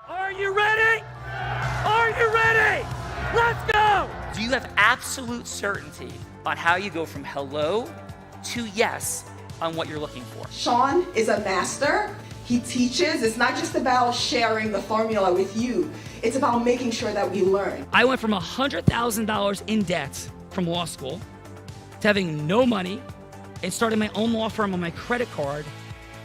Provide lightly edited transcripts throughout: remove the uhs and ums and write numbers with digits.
Are you ready? Are you ready? Let's go! Do you have absolute certainty on how you go from hello to yes on what you're looking for? Sean is a master. He teaches. It's not just about sharing the formula with you. It's about making sure that we learn. I went from $100,000 in debt from law school to having no money and starting my own law firm on my credit card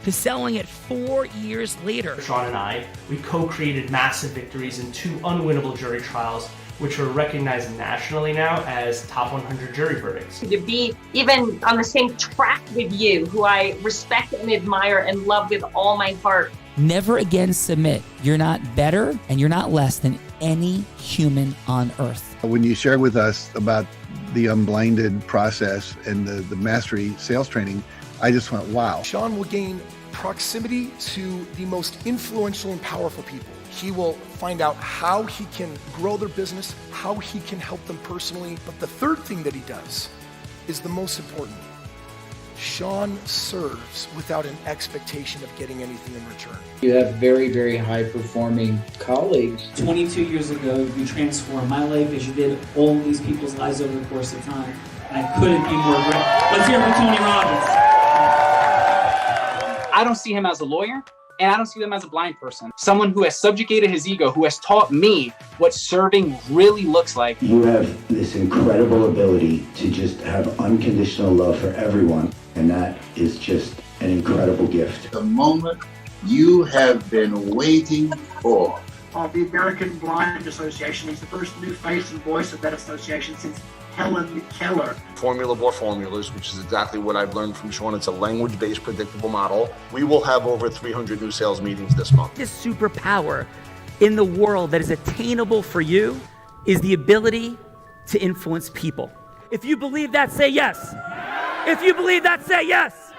to selling it 4 years later. Sean and I, we co-created massive victories in 2 unwinnable jury trials, which are recognized nationally now as top 100 jury verdicts. To be even on the same track with you, who I respect and admire and love with all my heart. Never again submit. You're not better and you're not less than any human on earth. When you shared with us about the Unblinded process and the mastery sales training, I just went, wow. Sean will gain proximity to the most influential and powerful people. He will find out how he can grow their business, how he can help them personally. But the third thing that he does is the most important. Sean serves without an expectation of getting anything in return. You have very, very high performing colleagues. 22 years ago, you transformed my life as you did all these people's lives over the course of time. And I couldn't be more grateful. Let's hear it for Tony Robbins. I don't see him as a lawyer, and I don't see him as a blind person. Someone who has subjugated his ego, who has taught me what serving really looks like. You have this incredible ability to just have unconditional love for everyone, and that is just an incredible gift. The moment you have been waiting for. The American Blind Association is the first new face and voice of that association since Helen Keller. Formula for formulas, which is exactly what I've learned from Sean. It's a language-based predictable model. We will have over 300 new sales meetings this month. This superpower in the world that is attainable for you is the ability to influence people. If you believe that, say yes. If you believe that, say yes.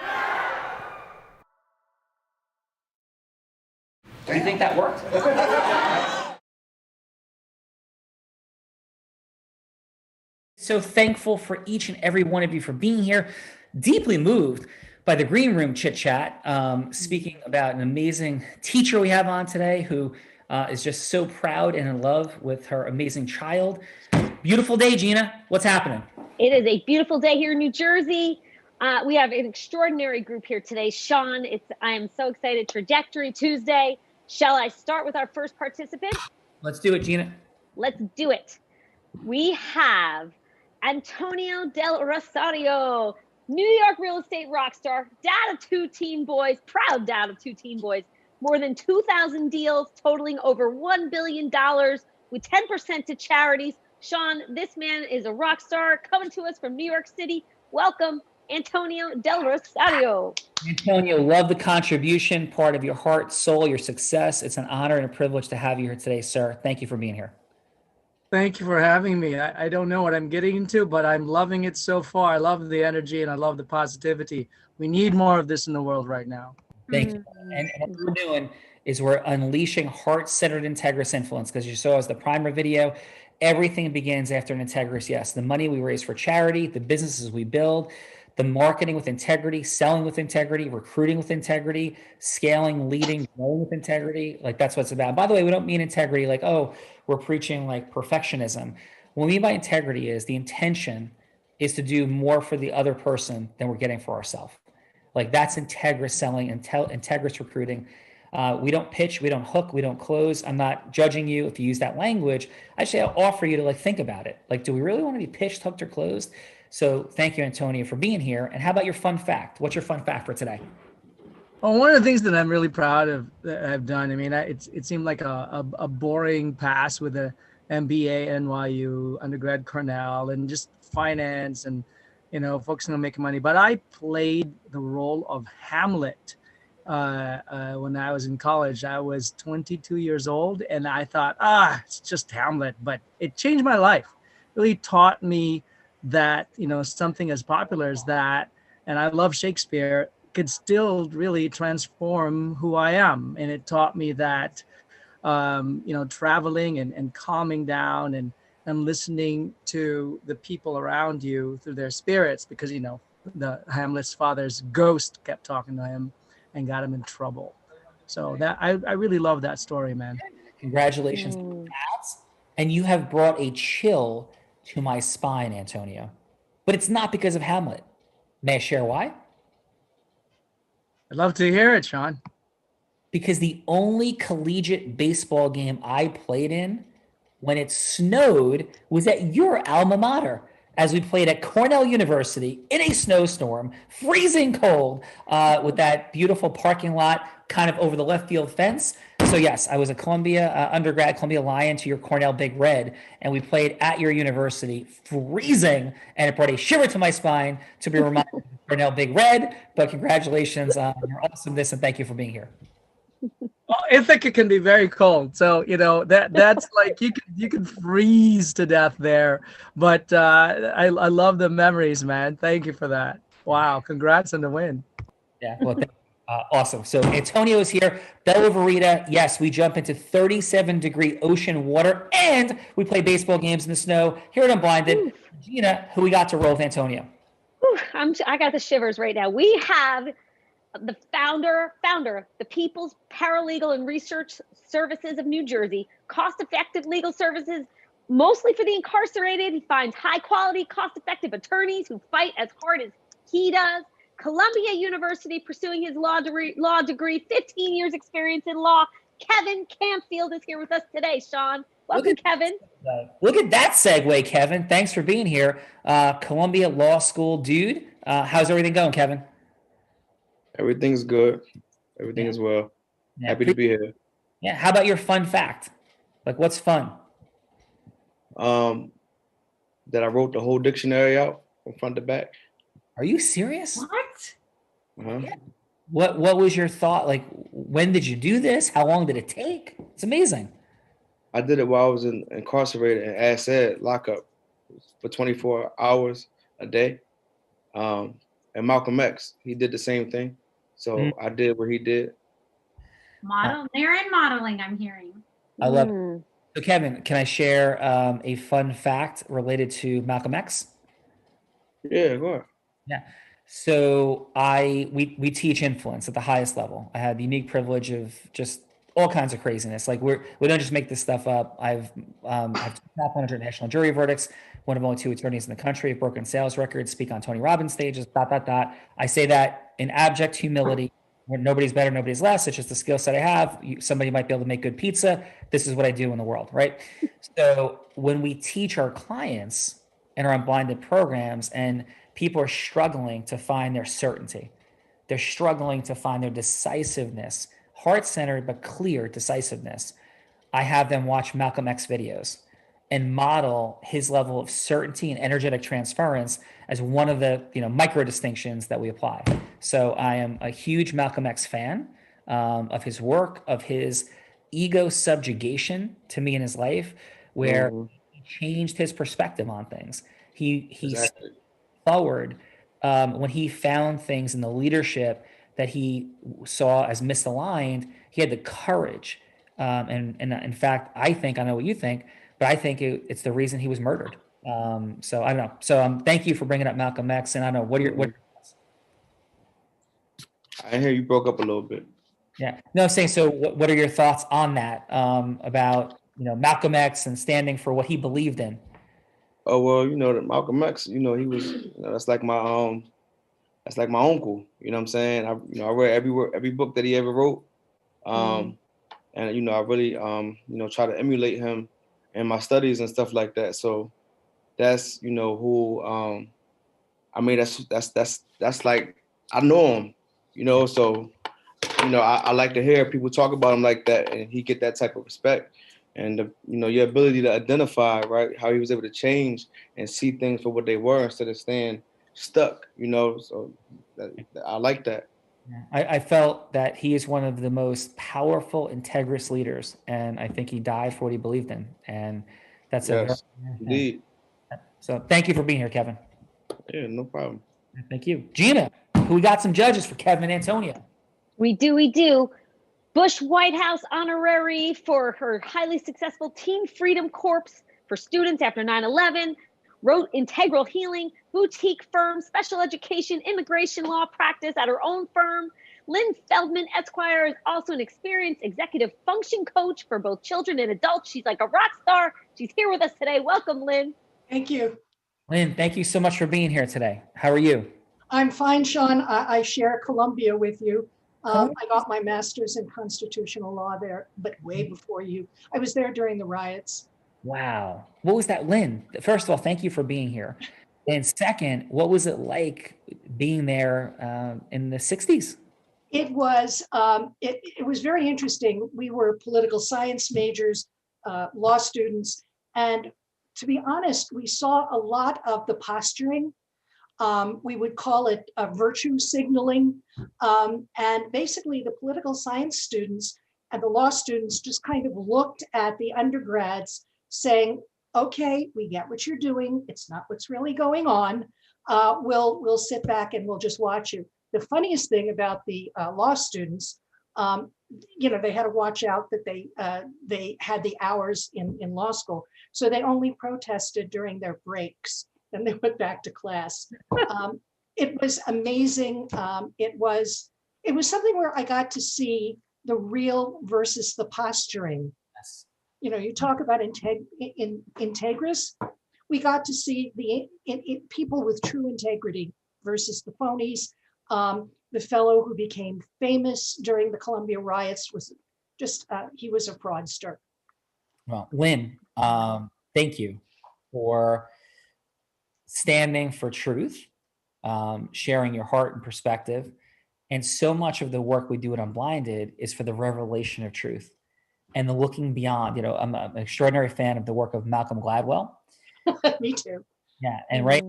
Do you think that worked? So thankful for each and every one of you for being here. Deeply moved by the green room chit chat, speaking about an amazing teacher we have on today who is just so proud and in love with her amazing child. Beautiful day, Gina. What's happening? It is a beautiful day here in New Jersey. We have an extraordinary group here today. Sean, I am so excited. Trajectory Tuesday. Shall I start with our first participant? Let's do it, Gina. Let's do it. We have Antonio Del Rosario, New York real estate rock star, dad of 2 teen boys, proud dad of 2 teen boys, more than 2,000 deals totaling over $1 billion with 10% to charities. Sean, this man is a rock star coming to us from New York City. Welcome, Antonio Del Rosario. Antonio, love the contribution, part of your heart, soul, your success. It's an honor and a privilege to have you here today, sir. Thank you for being here. Thank you for having me. I don't know what I'm getting into, but I'm loving it so far. I love the energy and I love the positivity. We need more of this in the world right now. Thank you. And what we're doing is we're unleashing heart-centered integrous influence, because you saw as the primer video, everything begins after an integrous yes. The money we raise for charity, the businesses we build, the marketing with integrity, selling with integrity, recruiting with integrity, scaling, leading, growing with integrity. Like, that's what it's about. By the way, we don't mean integrity like, oh, we're preaching like perfectionism. What we mean by integrity is the intention is to do more for the other person than we're getting for ourselves. Like, that's integrous selling, integrous recruiting. We don't pitch, we don't hook, we don't close. I'm not judging you if you use that language. Actually, I'll offer you to think about it. Like, do we really want to be pitched, hooked, or closed? So thank you, Antonio, for being here. And how about your fun fact? What's your fun fact for today? Well, one of the things that I'm really proud of that I've done, I mean, it seemed like a boring pass with a MBA, NYU, undergrad Cornell, and just finance and, focusing on making money. But I played the role of Hamlet when I was in college. I was 22 years old, and I thought, it's just Hamlet. But it changed my life. It really taught me that, something as popular as that, and I love Shakespeare, could still really transform who I am. And it taught me that, traveling and calming down and listening to the people around you through their spirits, because, the Hamlet's father's ghost kept talking to him and got him in trouble. So that I really love that story, man. Congratulations on that. And you have brought a chill to my spine, Antonio. But it's not because of Hamlet. May I share why? I'd love to hear it, Sean. Because the only collegiate baseball game I played in when it snowed was at your alma mater, as we played at Cornell University in a snowstorm, freezing cold, with that beautiful parking lot kind of over the left field fence. So yes, I was a Columbia undergrad, Columbia Lion to your Cornell Big Red, and we played at your university, freezing, and it brought a shiver to my spine to be reminded of Cornell Big Red. But congratulations on your awesomeness, and thank you for being here. Well, Ithaca can be very cold, so that's like you can freeze to death there. But I love the memories, man. Thank you for that. Wow, congrats on the win. Yeah, well, awesome. So Antonio is here. Bella Verita, yes, we jump into 37-degree ocean water, and we play baseball games in the snow here at Unblinded. Gina, who we got to roll with Antonio? I got the shivers right now. We have the founder, the People's Paralegal and Research Services of New Jersey, cost-effective legal services, mostly for the incarcerated. He finds high-quality, cost-effective attorneys who fight as hard as he does. Columbia University, pursuing his law degree, 15 years experience in law. Kevin Campfield is here with us today, Sean. Welcome, Kevin. Look at that segue, Kevin. Thanks for being here. Columbia Law School dude. How's everything going, Kevin? Everything's good. Everything is well. Yeah, Happy to be here. Yeah. How about your fun fact? Like, what's fun? That I wrote the whole dictionary out from front to back. Are you serious? What? Uh-huh. Yeah. What was your thought? Like, when did you do this? How long did it take? It's amazing. I did it while I was incarcerated in ASED lockup for 24 hours a day. And Malcolm X, he did the same thing. So I did what he did. They're in modeling, I'm hearing. I love it. So Kevin, can I share a fun fact related to Malcolm X? Yeah, go ahead. Yeah. So we teach influence at the highest level. I had the unique privilege of just all kinds of craziness. Like we don't just make this stuff up. I've top 100 national jury verdicts, one of only 2 attorneys in the country, have broken sales records, speak on Tony Robbins stages, ... I say that in abject humility, where nobody's better, nobody's less. It's just the skill set I have. Somebody might be able to make good pizza. This is what I do in the world, right? So when we teach our clients in our Unblinded programs, and people are struggling to find their certainty, they're struggling to find their decisiveness, heart-centered but clear decisiveness, I have them watch Malcolm X videos and model his level of certainty and energetic transference as one of the micro distinctions that we apply. So I am a huge Malcolm X fan of his work, of his ego subjugation to me in his life, where he changed his perspective on things. He Exactly. forward when he found things in the leadership that he saw as misaligned. He had the courage, and in fact, I know what you think, but I think it's the reason he was murdered. So I don't know. So thank you for bringing up Malcolm X, and I don't know what are your thoughts? I hear you broke up a little bit. Yeah, no, I'm saying, so what are your thoughts on that, about Malcolm X and standing for what he believed in? Oh well, that Malcolm X, he was, that's like my uncle. You know what I'm saying? I read every book that he ever wrote, and I really try to emulate him in my studies and stuff like that. So that's who that's like, I know him, so I like to hear people talk about him like that, and he get that type of respect. And your ability to identify, right, how he was able to change and see things for what they were instead of staying stuck, so I like that. I felt that he is one of the most powerful, integrous leaders, and I think he died for what he believed in, and that's indeed. So thank you for being here, Kevin. Yeah, no problem. Thank you. Gina, we got some judges for Kevin and Antonio. We do. Bush White House honorary for her highly successful Teen Freedom Corps for students after 9/11. wrote Integral Healing, boutique firm, special education, immigration law practice at her own firm. Lynn Feldman Esquire is also an experienced executive function coach for both children and adults. She's like a rock star. She's here with us today. Welcome, Lynn. Thank you. Lynn, thank you so much for being here today. How are you? I'm fine, Sean. I share Columbia with you. I got my master's in constitutional law there, but way before you. I was there during the riots. Wow. What was that, Lynn? First of all, thank you for being here. And second, what was it like being there in the 60s? It was very interesting. We were political science majors, law students, and to be honest, we saw a lot of the posturing. We would call it virtue signaling. And basically the political science students and the law students just kind of looked at the undergrads saying, okay, we get what you're doing. It's not what's really going on. We'll sit back and we'll just watch you. The funniest thing about the law students, they had to watch out that they had the hours in law school. So they only protested during their breaks. Then they went back to class. It was amazing. It was something where I got to see the real versus the posturing. Yes. You talk about integris. We got to see the people with true integrity versus the phonies. The fellow who became famous during the Columbia riots was just, he was a fraudster. Well, Lynn, thank you for standing for truth, sharing your heart and perspective. And so much of the work we do at Unblinded is for the revelation of truth and the looking beyond. I'm an extraordinary fan of the work of Malcolm Gladwell. Me too. Yeah. And right,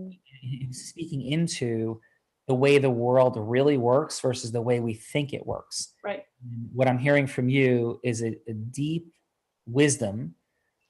speaking into the way the world really works versus the way we think it works. Right. And what I'm hearing from you is a deep wisdom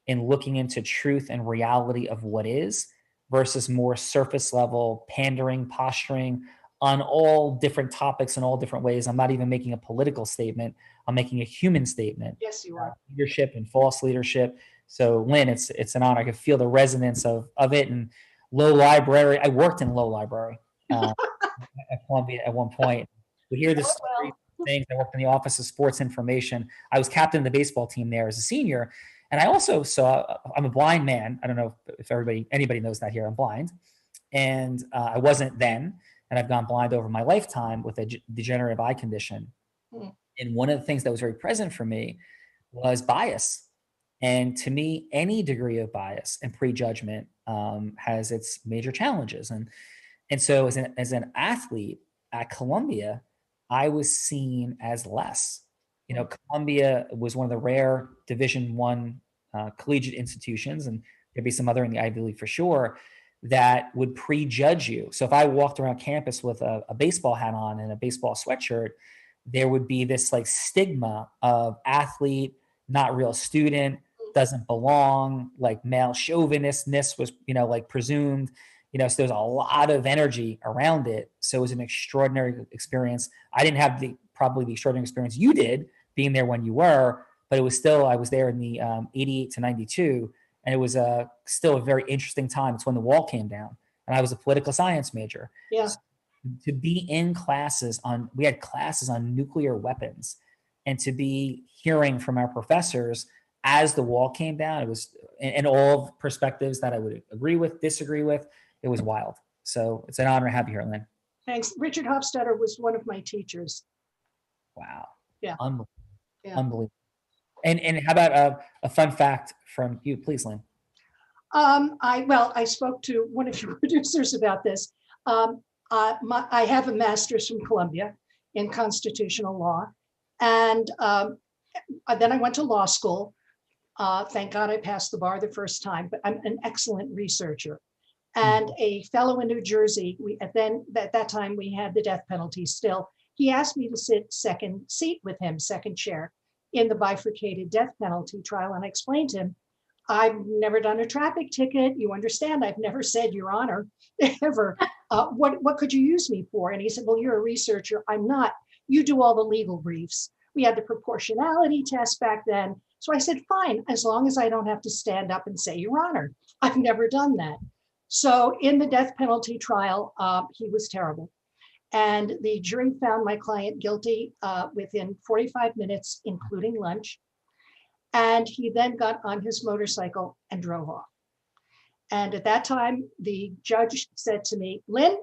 in looking into truth and reality of what is versus more surface level pandering, posturing on all different topics in all different ways. I'm not even making a political statement. I'm making a human statement. Yes, you are. Leadership and false leadership. So Lynn, it's an honor. I could feel the resonance of it. And Low Library, I worked in Low Library at Columbia at one point. We hear this story, things. I worked in the Office of Sports Information. I was captain of the baseball team there as a senior. And I also saw, I'm a blind man. I don't know if anybody knows that here. I'm blind. And I wasn't then. And I've gone blind over my lifetime with a degenerative eye condition. And one of the things that was very present for me was bias. And to me, any degree of bias and prejudgment has its major challenges. And so as an athlete at Columbia, I was seen as less. Columbia was one of the rare Division I collegiate institutions, and there'd be some other in the Ivy League for sure, that would prejudge you. So if I walked around campus with a baseball hat on and a baseball sweatshirt, there would be this like stigma of athlete, not real student, doesn't belong, like male chauvinistness was, like presumed, so there's a lot of energy around it. So it was an extraordinary experience. I didn't have probably the extraordinary experience you did being there when you were, but it was still, I was there in the 88 to 92. And it was still a very interesting time. It's when the wall came down and I was a political science major. Yeah. So to be in classes we had classes on nuclear weapons, and to be hearing from our professors as the wall came down, it was in all perspectives that I would agree with, disagree with. It was wild. So it's an honor to have you here, Lynn. Thanks. Richard Hofstadter was one of my teachers. Wow. Yeah. Unbelievable. Yeah. Unbelievable. And how about a fun fact from you, please, Lynn? I spoke to one of your producers about this. I have a master's from Columbia in constitutional law. And then I went to law school. Thank God I passed the bar the first time, but I'm an excellent researcher. And a fellow in New Jersey, at that time we had the death penalty still. He asked me to sit second seat with him, second chair, in the bifurcated death penalty trial. And I explained to him, I've never done a traffic ticket. You understand, I've never said Your Honor, ever. What could you use me for? And he said, well, you're a researcher. I'm not. You do all the legal briefs. We had the proportionality test back then. So I said, fine, as long as I don't have to stand up and say Your Honor. I've never done that. So in the death penalty trial, he was terrible. And the jury found my client guilty within 45 minutes, including lunch. And he then got on his motorcycle and drove off. And at that time, the judge said to me, Lynn,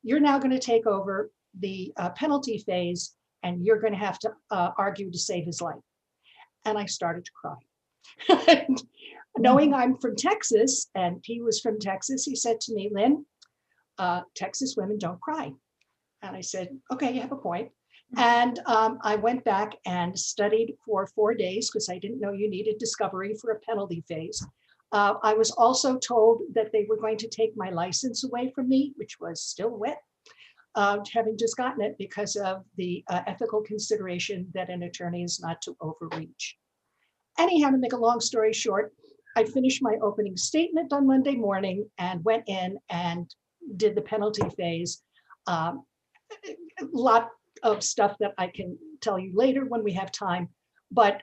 you're now going to take over the penalty phase, and you're going to have to argue to save his life. And I started to cry. Knowing I'm from Texas and he was from Texas, he said to me, Lynn, Texas women don't cry. And I said, okay, you have a point. And I went back and studied for 4 days because I didn't know you needed discovery for a penalty phase. I was also told that they were going to take my license away from me, which was still wet, having just gotten it because of the ethical consideration that an attorney is not to overreach. Anyhow, to make a long story short, I finished my opening statement on Monday morning and went in and did the penalty phase. A lot of stuff that I can tell you later when we have time, but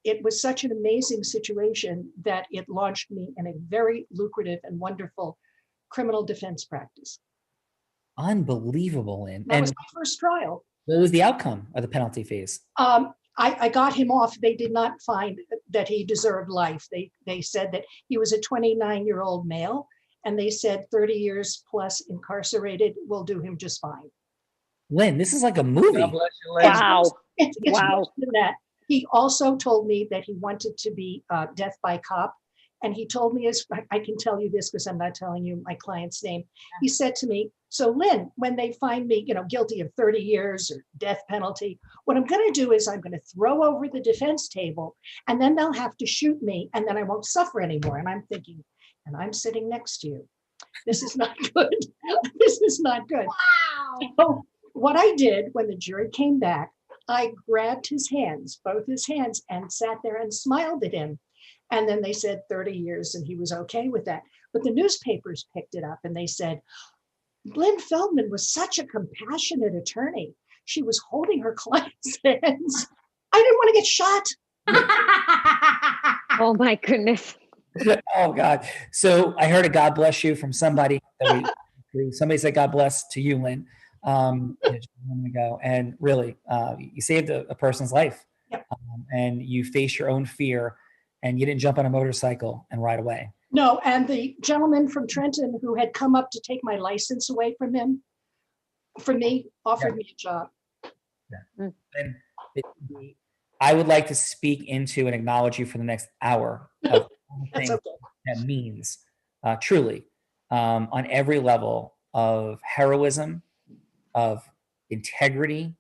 it was such an amazing situation that it launched me in a very lucrative and wonderful criminal defense practice. Unbelievable, Lynn. That was my first trial. What was the outcome of the penalty phase? I got him off. They did not find that he deserved life. They said that he was a 29-year-old male, and they said 30 years plus incarcerated will do him just fine. Lynn, this is like a movie. God bless you, Lynn. Wow. It's Wow. worse than that. He also told me that he wanted to be death by cop. And he told me, I can tell you this because I'm not telling you my client's name. He said to me, so Lynn, when they find me, guilty of 30 years or death penalty, what I'm going to do is I'm going to throw over the defense table and then they'll have to shoot me and then I won't suffer anymore. And I'm thinking, and I'm sitting next to you. This is not good. This is not good. Wow. So what I did when the jury came back, I grabbed his hands, both his hands, and sat there and smiled at him. And then they said 30 years and he was okay with that. But the newspapers picked it up and they said, Lynn Feldman was such a compassionate attorney. She was holding her client's hands. I didn't want to get shot. Oh my goodness. Oh God. So I heard a God bless you from somebody. Somebody said God bless to you, Lynn, just a moment ago. And really, you saved a person's life. Yep. And you faced your own fear and you didn't jump on a motorcycle and ride away. No, and the gentleman from Trenton who had come up to take my license away from me, offered me a job. Yeah. And I would like to speak into and acknowledge you for the next hour of things okay. that means, truly, on every level of heroism, of integrity,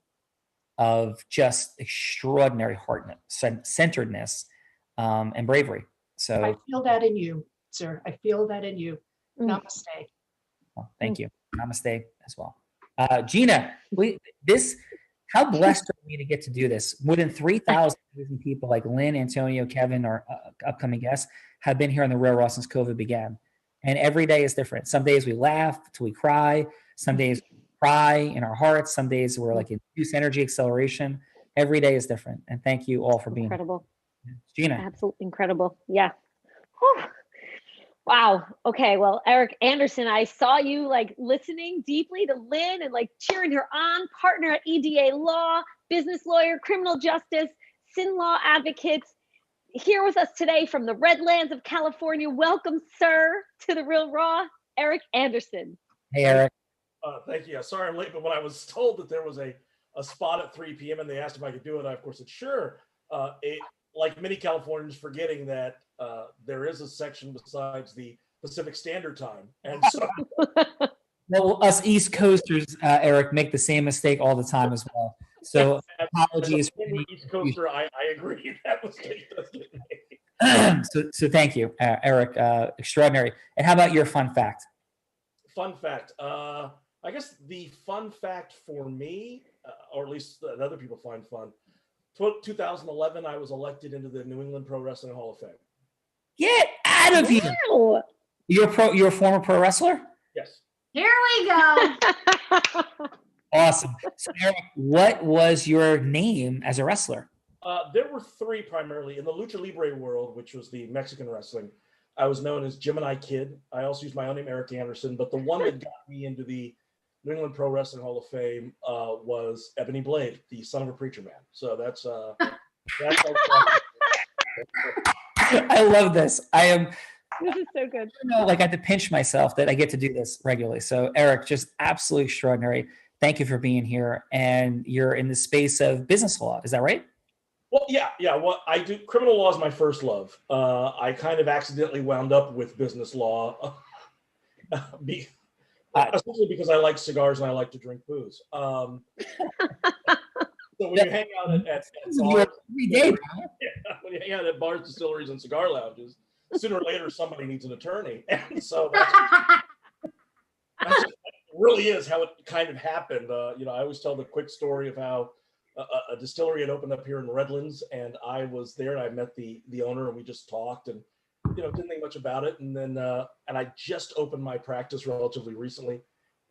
of just extraordinary centeredness, and bravery. So I feel that in you, sir. I feel that in you. Namaste. Well, thank you. Namaste as well. Gina, how blessed are we to get to do this? More than 3,000 people like Lynn, Antonio, Kevin, our upcoming guests, have been here on the Real Raw since COVID began. And every day is different. Some days we laugh till we cry. Some days we cry in our hearts. Some days we're like induced energy acceleration. Every day is different. And thank you all for being incredible. Gina. Absolutely incredible. Yeah. Whew. Wow. Okay. Well, Eric Anderson, I saw you like listening deeply to Lynn and like cheering her on, partner at EDA Law, business lawyer, criminal justice, sin law advocates, here with us today from the Redlands of California. Welcome, sir, to the Real Raw, Eric Anderson. Hey, Eric. Thank you. Sorry I'm late, but when I was told that there was a spot at 3 p.m. and they asked if I could do it, I of course said sure. Like many Californians, forgetting that there is a section besides the Pacific Standard Time, and so well, us East Coasters, Eric, make the same mistake all the time as well. So apologies. As a East Coaster, I agree that mistake does get made. So thank you, Eric. Extraordinary. And how about your fun fact? Fun fact. I guess the fun fact for me, or at least that other people find fun. 2011, I was elected into the New England Pro Wrestling Hall of Fame. Get out of here! Wow. You're a former pro wrestler? Yes. Here we go. Awesome. So, Eric, what was your name as a wrestler? There were three primarily in the lucha libre world, which was the Mexican wrestling. I was known as Gemini Kid. I also used my own name, Eric Anderson, but the one that got me into the New England Pro Wrestling Hall of Fame was Ebony Blade, the son of a preacher man. So that's I love this. This is so good. Like I have to pinch myself that I get to do this regularly. So Eric, just absolutely extraordinary. Thank you for being here. And you're in the space of business law. Is that right? Well, yeah. Well, I do. Criminal law is my first love. I kind of accidentally wound up with business law, especially because I like cigars and I like to drink booze. So when you hang out at bars, when you hang out at bars, distilleries, and cigar lounges, sooner or later somebody needs an attorney, and so that really is how it kind of happened. I always tell the quick story of how a distillery had opened up here in Redlands, and I was there, and I met the owner, and we just talked, and didn't think much about it, and then and I just opened my practice relatively recently,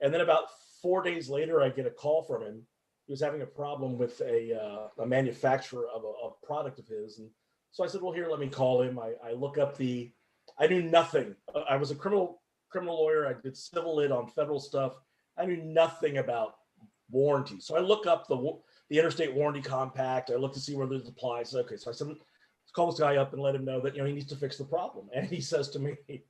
and then about 4 days later, I get a call from him. He was having a problem with a manufacturer of a product of his, and so I said, well, here, let me call him. I look up I knew nothing. I was a criminal lawyer. I did civil lit on federal stuff. I knew nothing about warranty. So I look up the interstate warranty compact. I look to see whether it applies. Okay, so I said, let's call this guy up and let him know that he needs to fix the problem. And he says to me, he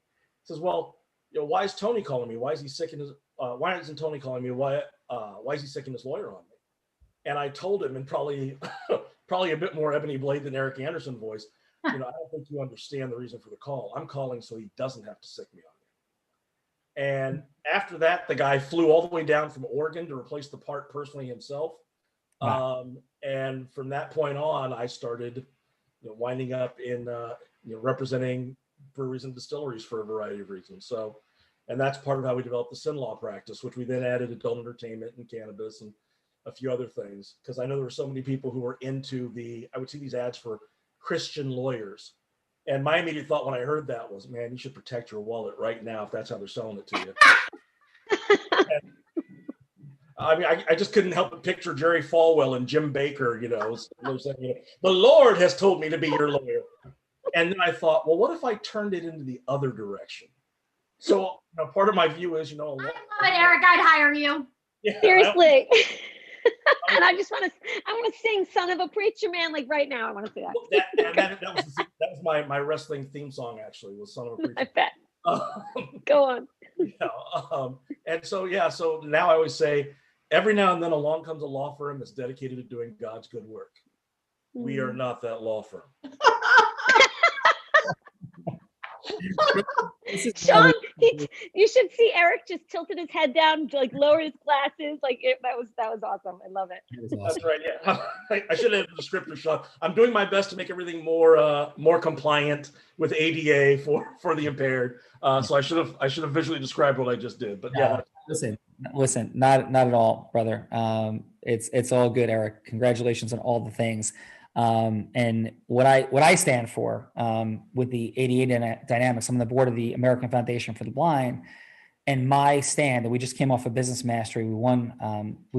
says, well, why is Tony calling me? Why is he sicking his? Why isn't Tony calling me? Why is he sicking his lawyer on me? And I told him in probably a bit more Ebony Blade than Eric Anderson voice. I don't think you understand the reason for the call. I'm calling so he doesn't have to sick me on me. And after that, the guy flew all the way down from Oregon to replace the part personally himself. Wow. And from that point on, I started, winding up in, representing breweries and distilleries for a variety of reasons. So, and that's part of how we developed the Sin Law practice, which we then added adult entertainment and cannabis and a few other things. Because I know there were so many people who were into I would see these ads for Christian lawyers. And my immediate thought when I heard that was, man, you should protect your wallet right now if that's how they're selling it to you. I just couldn't help but picture Jerry Falwell and Jim Baker, saying, the Lord has told me to be your lawyer. And then I thought, well, what if I turned it into the other direction? So part of my view is, I love it, Eric. I'd hire you. Yeah, seriously. And I want to sing "Son of a Preacher Man" like right now. I want to say that. That was my wrestling theme song. Actually, was "Son of a Preacher." I bet. Go on. And so now I always say, every now and then along comes a law firm that's dedicated to doing God's good work. We are not that law firm. Sean, you should see Eric just tilted his head down, like lowered his glasses. That was awesome. I love it. That's right. Yeah, I should have the descriptor, Sean. I'm doing my best to make everything more compliant with ADA for the impaired. So I should have visually described what I just did. But yeah. Listen, not at all, brother. It's all good, Eric. Congratulations on all the things. And what I stand for with the ADA Dynamics, I'm on the board of the American Foundation for the Blind, and my stand, and we just came off of Business Mastery. We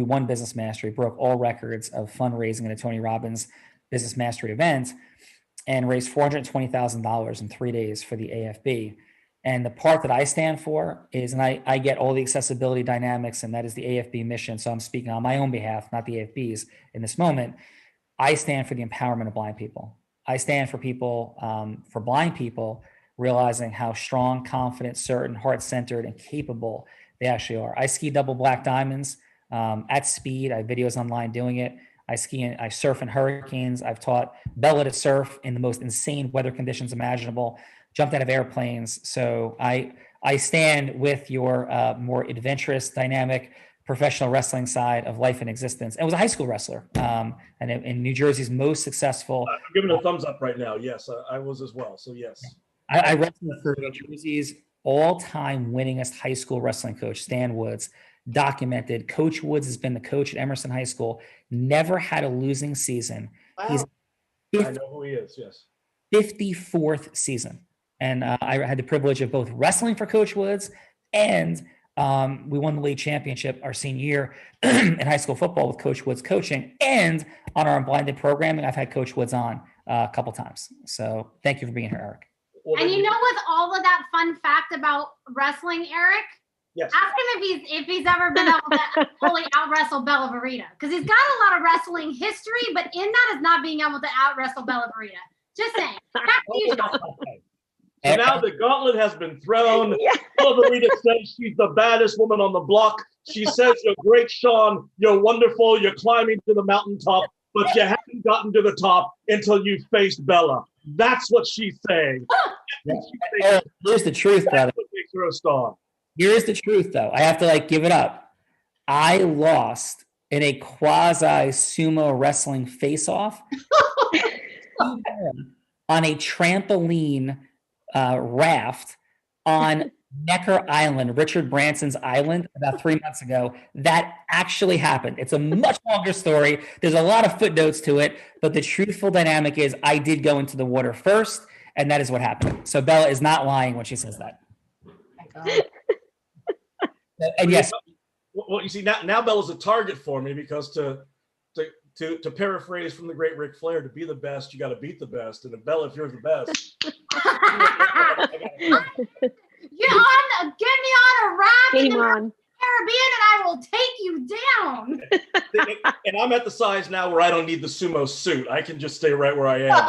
won Business Mastery, broke all records of fundraising at a Tony Robbins Business Mastery event, and raised $420,000 in 3 days for the AFB. And the part that I stand for is, and I get all the accessibility dynamics, and that is the AFB mission. So I'm speaking on my own behalf, not the AFB's in this moment. I stand for the empowerment of blind people. I stand for people, for blind people, realizing how strong, confident, certain, heart-centered, and capable they actually are. I ski double black diamonds at speed. I have videos online doing it. I surf in hurricanes. I've taught Bella to surf in the most insane weather conditions imaginable, jumped out of airplanes. So I stand with your more adventurous, dynamic, professional wrestling side of life and existence. And was a high school wrestler, and in New Jersey's most successful. I'm giving a thumbs up right now. Yes, I was as well. So yes. I wrestled for New Jersey's all-time winningest high school wrestling coach, Stan Woods. Documented. Coach Woods has been the coach at Emerson High School. Never had a losing season. Wow. He's I know who he is. Yes. 54th season, and I had the privilege of both wrestling for Coach Woods, and we won the league championship our senior year in high school football with Coach Woods coaching, and on our Unblinded programming, I've had Coach Woods on a couple times. So thank you for being here, Eric. And you know what's all of that fun fact about wrestling, Eric? Yes. Ask him if he's ever been able to fully out wrestle Bella Verita, because he's got a lot of wrestling history, but in that is not being able to out wrestle Bella Verita. Just saying. Back to you, Sean. So now the gauntlet has been thrown. Bella Verita says she's the baddest woman on the block. She says you're great, Sean. You're wonderful. You're climbing to the mountaintop, but you haven't gotten to the top until you faced Bella. That's what she's saying. Here's the truth, brother. That's what makes her a star. Here's the truth, though. I have to give it up. I lost in a quasi sumo wrestling face-off on a trampoline raft on Necker Island, Richard Branson's island, about 3 months ago. That actually happened. It's a much longer story. There's a lot of footnotes to it, but the truthful dynamic is I did go into the water first, and that is what happened. So Bella is not lying when she says that. And yes. Well, you see, now Bella's a target for me, because to paraphrase from the great Ric Flair, to be the best, you got to beat the best. And Bella, if you're the best, Get me on a raft in the on. Caribbean, and I will take you down. and I'm at the size now where I don't need the sumo suit. I can just stay right where I am. now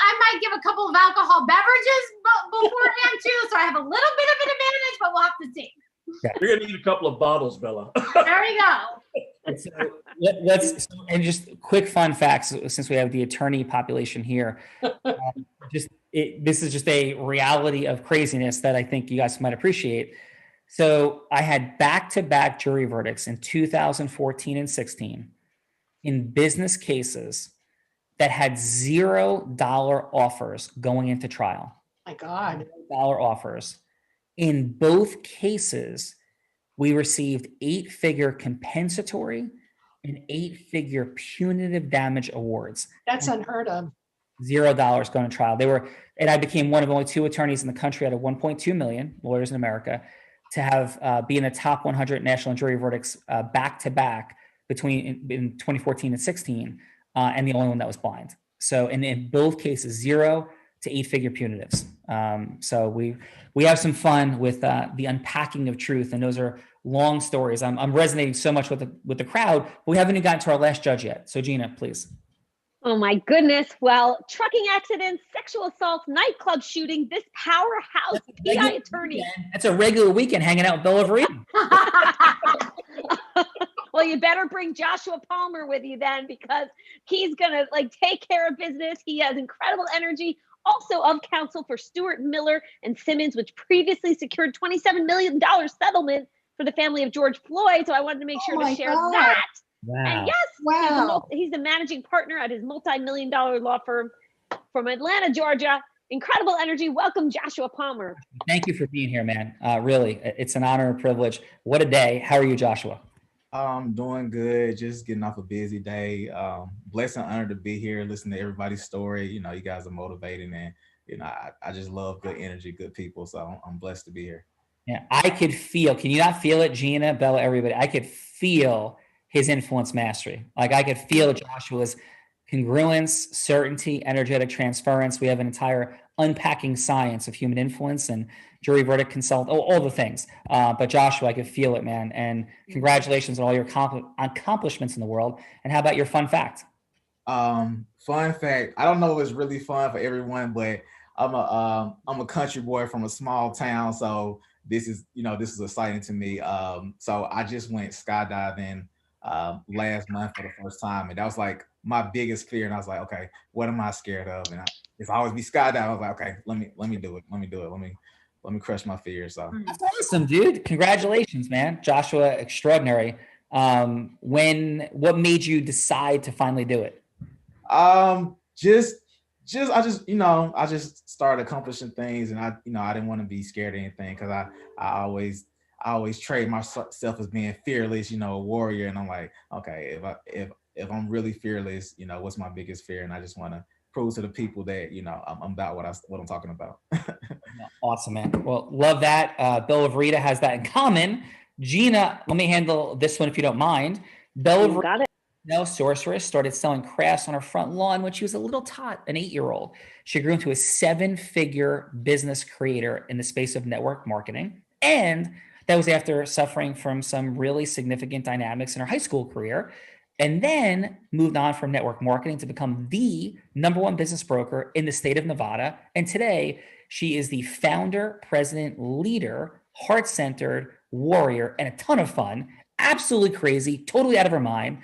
I might give a couple of alcohol beverages beforehand too, so I have a little bit of an advantage, but we'll have to see. You're gonna need a couple of bottles, Bella. There we go. And just quick fun facts, since we have the attorney population here. This is just a reality of craziness that I think you guys might appreciate. So I had back-to-back jury verdicts in 2014 and 16 in business cases that had $0 offers going into trial. My God. $0 offers. In both cases, we received 8-figure compensatory and 8-figure punitive damage awards. That's unheard of. $0 going to trial. And I became one of only 2 attorneys in the country out of 1.2 million lawyers in America to have be in the top 100 national jury verdicts back to back in 2014 and 16, and the only one that was blind. So, and in both cases, 0 to 8-figure punitives. So we have some fun with the unpacking of truth, and those are long stories. I'm resonating so much with the crowd, but we haven't even gotten to our last judge yet. So Gina, please. Oh my goodness. Well, trucking accidents, sexual assaults, nightclub shooting, this powerhouse PI attorney. That's a regular weekend hanging out with Bella Verita. Well, you better bring Joshua Palmer with you then, because he's going to take care of business. He has incredible energy. Also of counsel for Stuart Miller and Simmons, which previously secured $27 million settlement for the family of George Floyd. So I wanted to make sure to share that. Wow. And yes, he's the managing partner at his multi-million-dollar law firm from Atlanta, Georgia. Incredible energy. Welcome, Joshua Palmer. Thank you for being here, man. Really, it's an honor and privilege. What a day. How are you, Joshua? I'm doing good. Just getting off a busy day. Blessed and honored to be here, listen to everybody's story. You guys are motivating, and I just love good energy, good people. So I'm blessed to be here. Yeah, I could feel. Can you not feel it, Gina, Bella, everybody? I could feel his influence mastery. I could feel Joshua's congruence, certainty, energetic transference. We have an entire unpacking science of human influence and jury verdict consult, all the things. But Joshua, I could feel it, man. And congratulations on all your accomplishments in the world. And how about your fun fact? Fun fact. I don't know if it's really fun for everyone, but I'm a country boy from a small town. So this is exciting to me. So I just went skydiving last month for the first time, and that was my biggest fear. And I was like, okay, what am I scared of? And if I always be skydiving, I was like, okay, let me do it. Let me crush my fear. So that's awesome, dude. Congratulations, man. Joshua, extraordinary. What made you decide to finally do it? I just started accomplishing things, and I didn't want to be scared of anything, because I always trade myself as being fearless, a warrior. And I'm like, okay, if I'm really fearless, what's my biggest fear? And I just want to prove to the people that, I'm about what I'm talking about. Awesome, man. Well, love that. Bella Verita has that in common. Gina, let me handle this one if you don't mind. Bella Verita No, sorceress, started selling crafts on her front lawn when she was a little tot, an 8-year-old. She grew into a 7-figure business creator in the space of network marketing. And that was after suffering from some really significant dynamics in her high school career, and then moved on from network marketing to become the #1 business broker in the state of Nevada. And today, she is the founder, president, leader, heart-centered warrior, and a ton of fun, absolutely crazy, totally out of her mind,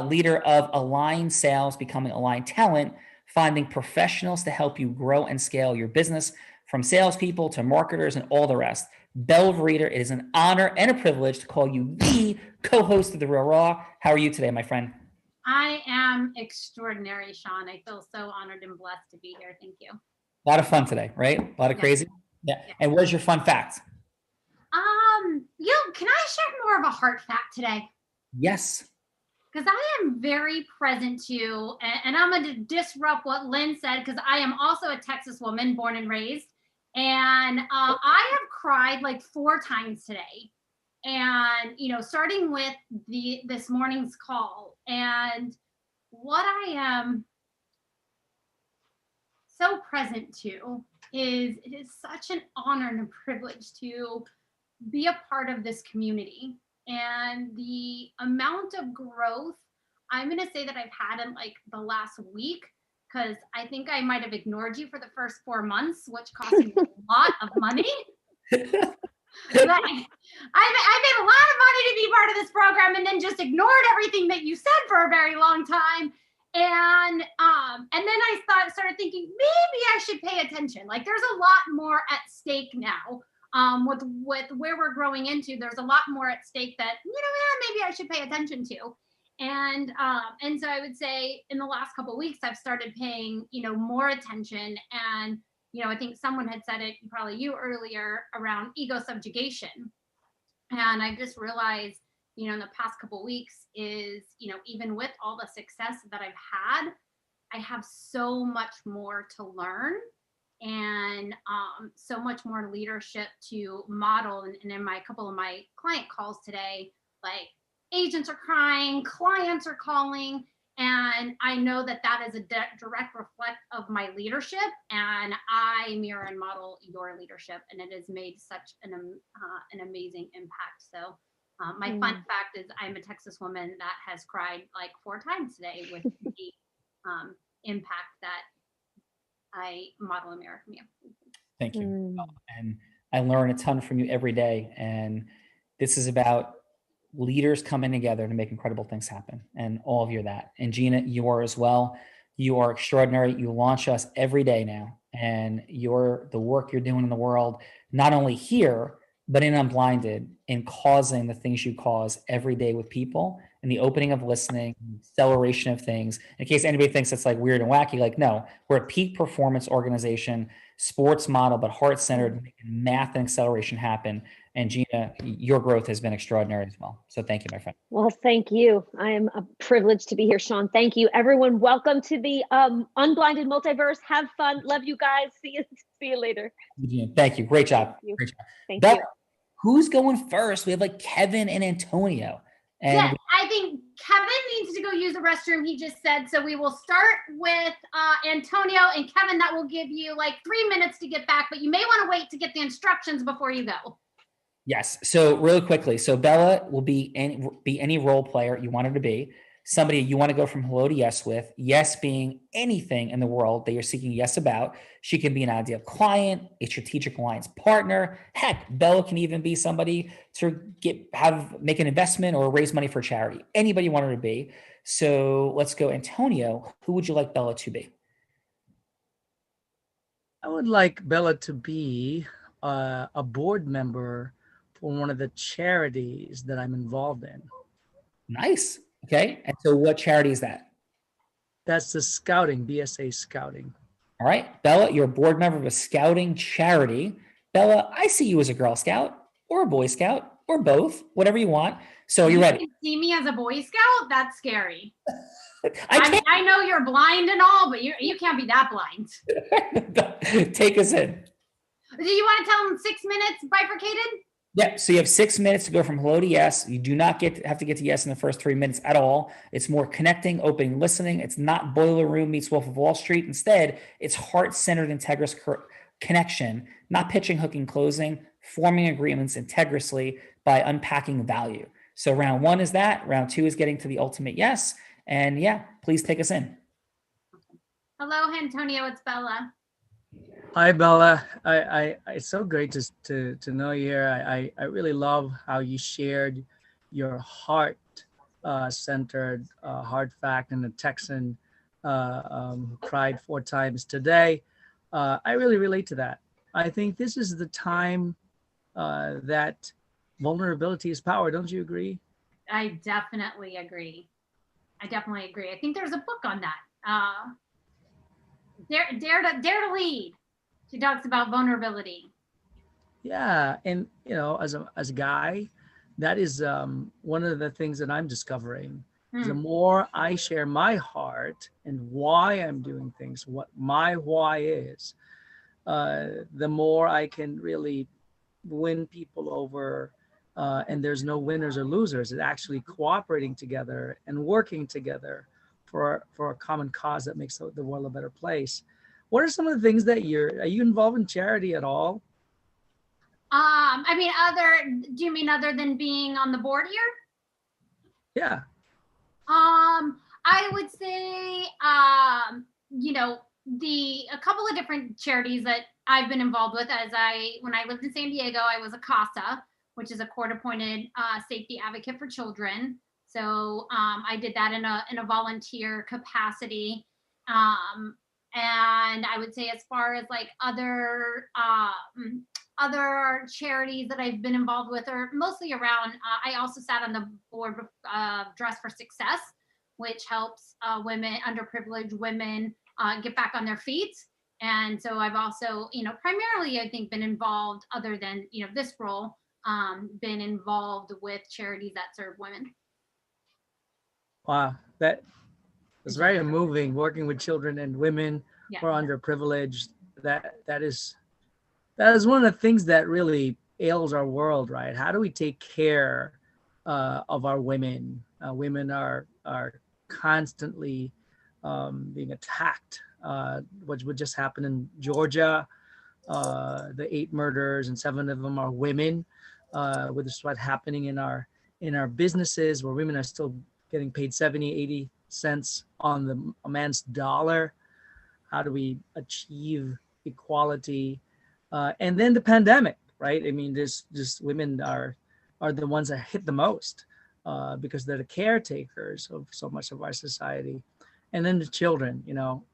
leader of Align Sales, becoming Align Talent, finding professionals to help you grow and scale your business, from salespeople to marketers and all the rest. Bella Verita, it is an honor and a privilege to call you the co-host of The Real Raw. How are you today, my friend? I am extraordinary, Sean. I feel so honored and blessed to be here. Thank you. A lot of fun today, right? A lot of crazy. Yeah. And what's your fun fact? Can I share more of a heart fact today? Yes. Because I am very present to, and I'm going to disrupt what Lynn said, because I am also a Texas woman, born and raised. And I have cried like 4 times today. And, starting with this morning's call. And what I am so present to is, it is such an honor and a privilege to be a part of this community. And the amount of growth, I'm going to say that I've had in like the last week, because I think I might have ignored you for the first 4 months, which cost me a lot of money. I made a lot of money to be part of this program, and then just ignored everything that you said for a very long time. And then I started thinking, maybe I should pay attention. Like, there's a lot more at stake now. With where we're growing into, there's a lot more at stake that, maybe I should pay attention to. And so I would say in the last couple of weeks, I've started paying, more attention. And, I think someone had said it, probably you earlier, around ego subjugation. And I've just realized, in the past couple of weeks is, even with all the success that I've had, I have so much more to learn. And so much more leadership to model. And in my couple of my client calls today, like, agents are crying, clients are calling, and I know that is a direct reflect of my leadership, and I mirror and model your leadership, and it has made such an amazing impact. So my fun fact is, I'm a Texas woman that has cried like 4 times today with the impact that I model and mirror from you. Thank you. And I learn a ton from you every day. And this is about leaders coming together to make incredible things happen. And all of you are that. And Gina, you are as well. You are extraordinary. You launch us every day now. And the work you're doing in the world, not only here, but in Unblinded, in causing the things you cause every day with people, and the opening of listening, acceleration of things. In case anybody thinks it's like weird and wacky, like, no, we're a peak performance organization, sports model, but heart-centered, making math and acceleration happen. And Gina, your growth has been extraordinary as well. So thank you, my friend. Well, thank you. I am privileged to be here, Sean. Thank you, everyone. Welcome to the Unblinded Multiverse. Have fun. Love you guys. See you later. Gina, thank you. Great job. Thank you. Great job. Thank Bella, you. Who's going first? We have like Kevin and Antonio. And yeah, I think Kevin needs to go use the restroom, he just said. So we will start with Antonio, and Kevin, that will give you like 3 minutes to get back, but you may want to wait to get the instructions before you go. Yes. So really quickly, so Bella will be any role player you want her to be. Somebody you want to go from hello to yes with. Yes being anything in the world that you're seeking yes about. She can be an ideal client, a strategic alliance partner. Heck, Bella can even be somebody to make an investment or raise money for charity. Anybody you want her to be. So let's go, Antonio. Who would you like Bella to be? I would like Bella to be a board member for one of the charities that I'm involved in. Nice. Okay. And so what charity is that? That's the Scouting, BSA Scouting. All right. Bella, you're a board member of a scouting charity. Bella, I see you as a Girl Scout or a Boy Scout or both, whatever you want. So you ready? You see me as a Boy Scout? That's scary. I know you're blind and all, but you can't be that blind. Take us in. Do you want to tell them 6 minutes bifurcated? Yeah, so you have 6 minutes to go from hello to yes. You do not have to get to yes in the first 3 minutes at all. It's more connecting, opening, listening. It's not Boiler Room meets Wolf of Wall Street. Instead, it's heart-centered, integrous connection, not pitching, hooking, closing, forming agreements integrously by unpacking value. So round 1 is that. Round 2 is getting to the ultimate yes. And yeah, please take us in. Hello, Antonio. It's Bella. Hi, Bella. It's so great to know you here. I really love how you shared your heart centered hard fact and the Texan who cried 4 times today. I really relate to that. I think this is the time that vulnerability is power. Don't you agree? I definitely agree. I think there's a book on that. Dare to lead. She talks about vulnerability. Yeah, and as a guy, that is one of the things that I'm discovering. The more I share my heart and why I'm doing things, what my why is, the more I can really win people over. And there's no winners or losers. It's actually cooperating together and working together for a common cause that makes the world a better place. What are some of the things that are you involved in charity at all? Do you mean other than being on the board here? Yeah. I would say, a couple of different charities that I've been involved with when I lived in San Diego, I was a CASA, which is a court-appointed safety advocate for children. So I did that in a volunteer capacity. And I would say as far as like other charities that I've been involved with are mostly around, I also sat on the board of Dress for Success, which helps women, underprivileged women get back on their feet. And so I've also, primarily I think been involved, other than, this role, been involved with charities that serve women. Wow, that was very moving, working with children and women who are underprivileged. That is one of the things that really ails our world, right? How do we take care of our women? Women are constantly being attacked, which would just happen in Georgia. The 8 murders and 7 of them are women. With what's happening in our businesses, where women are still getting paid 70, 80 cents on a man's dollar. How do we achieve equality? And then the pandemic, right? I mean, there's just women are the ones that hit the most because they're the caretakers of so much of our society. And then the children,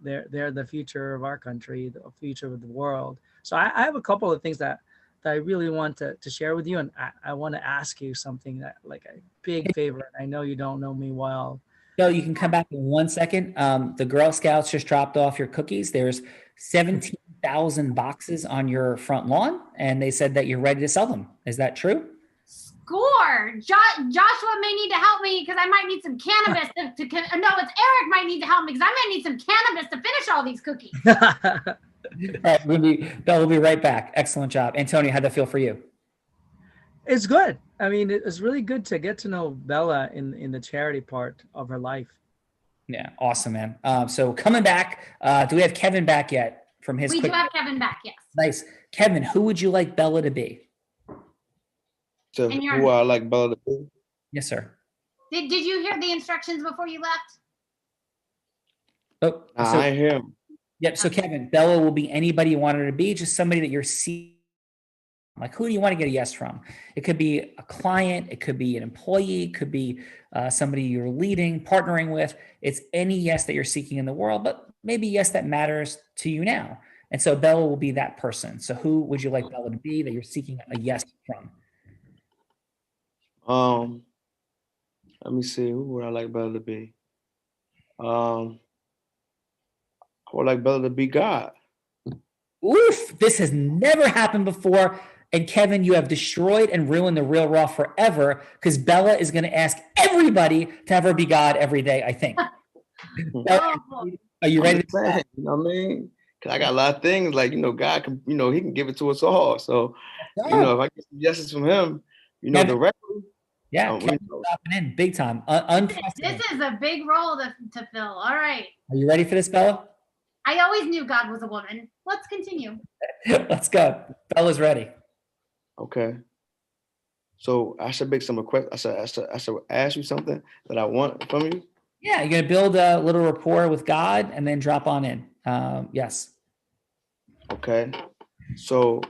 they're the future of our country, the future of the world. So I have a couple of things that I really want to share with you. And I want to ask you something that, like, a big favor. I know you don't know me well. No, you can come back in 1 second. The Girl Scouts just dropped off your cookies. There's 17,000 boxes on your front lawn, and they said that you're ready to sell them. Is that true? Score! Joshua may need to help me because I might need some cannabis it's Eric might need to help me because I might need some cannabis to finish all these cookies. All right, we'll be right back. Excellent job. Antonio, how'd that feel for you? It's good. I mean, it's really good to get to know Bella in the charity part of her life. Yeah, awesome, man. So coming back, do we have Kevin back yet from his? We do have Kevin back, yes. Nice. Kevin, who would you like Bella to be? So who I like Bella to be? Yes, sir. Did you hear the instructions before you left? Oh, I hear him. Yep. So Kevin, Bella will be anybody you want her to be, just somebody that you're seeing. Like, who do you want to get a yes from? It could be a client, it could be an employee, it could be somebody you're leading, partnering with. It's any yes that you're seeking in the world, but maybe yes that matters to you now. And so Bella will be that person. So who would you like Bella to be that you're seeking a yes from? Let me see. Who would I like Bella to be? I would like Bella to be God. Oof! This has never happened before. And Kevin, you have destroyed and ruined the Real Raw forever, because Bella is going to ask everybody to have her be God every day, I think. Bella, are you ready? You know what I mean? Cause I got a lot of things like, God can, he can give it to us all. So, if I get some yeses from him, Kevin, directly. Yeah, Kevin's dropping in big time. Unprecedented. This is a big role to fill. All right. Are you ready for this, Bella? I always knew God was a woman. Let's continue. Let's go. Bella's ready. Okay. So I should make some requests. I should ask you something that I want from you. Yeah, you're gonna build a little rapport with God and then drop on in. Yes. Okay. So,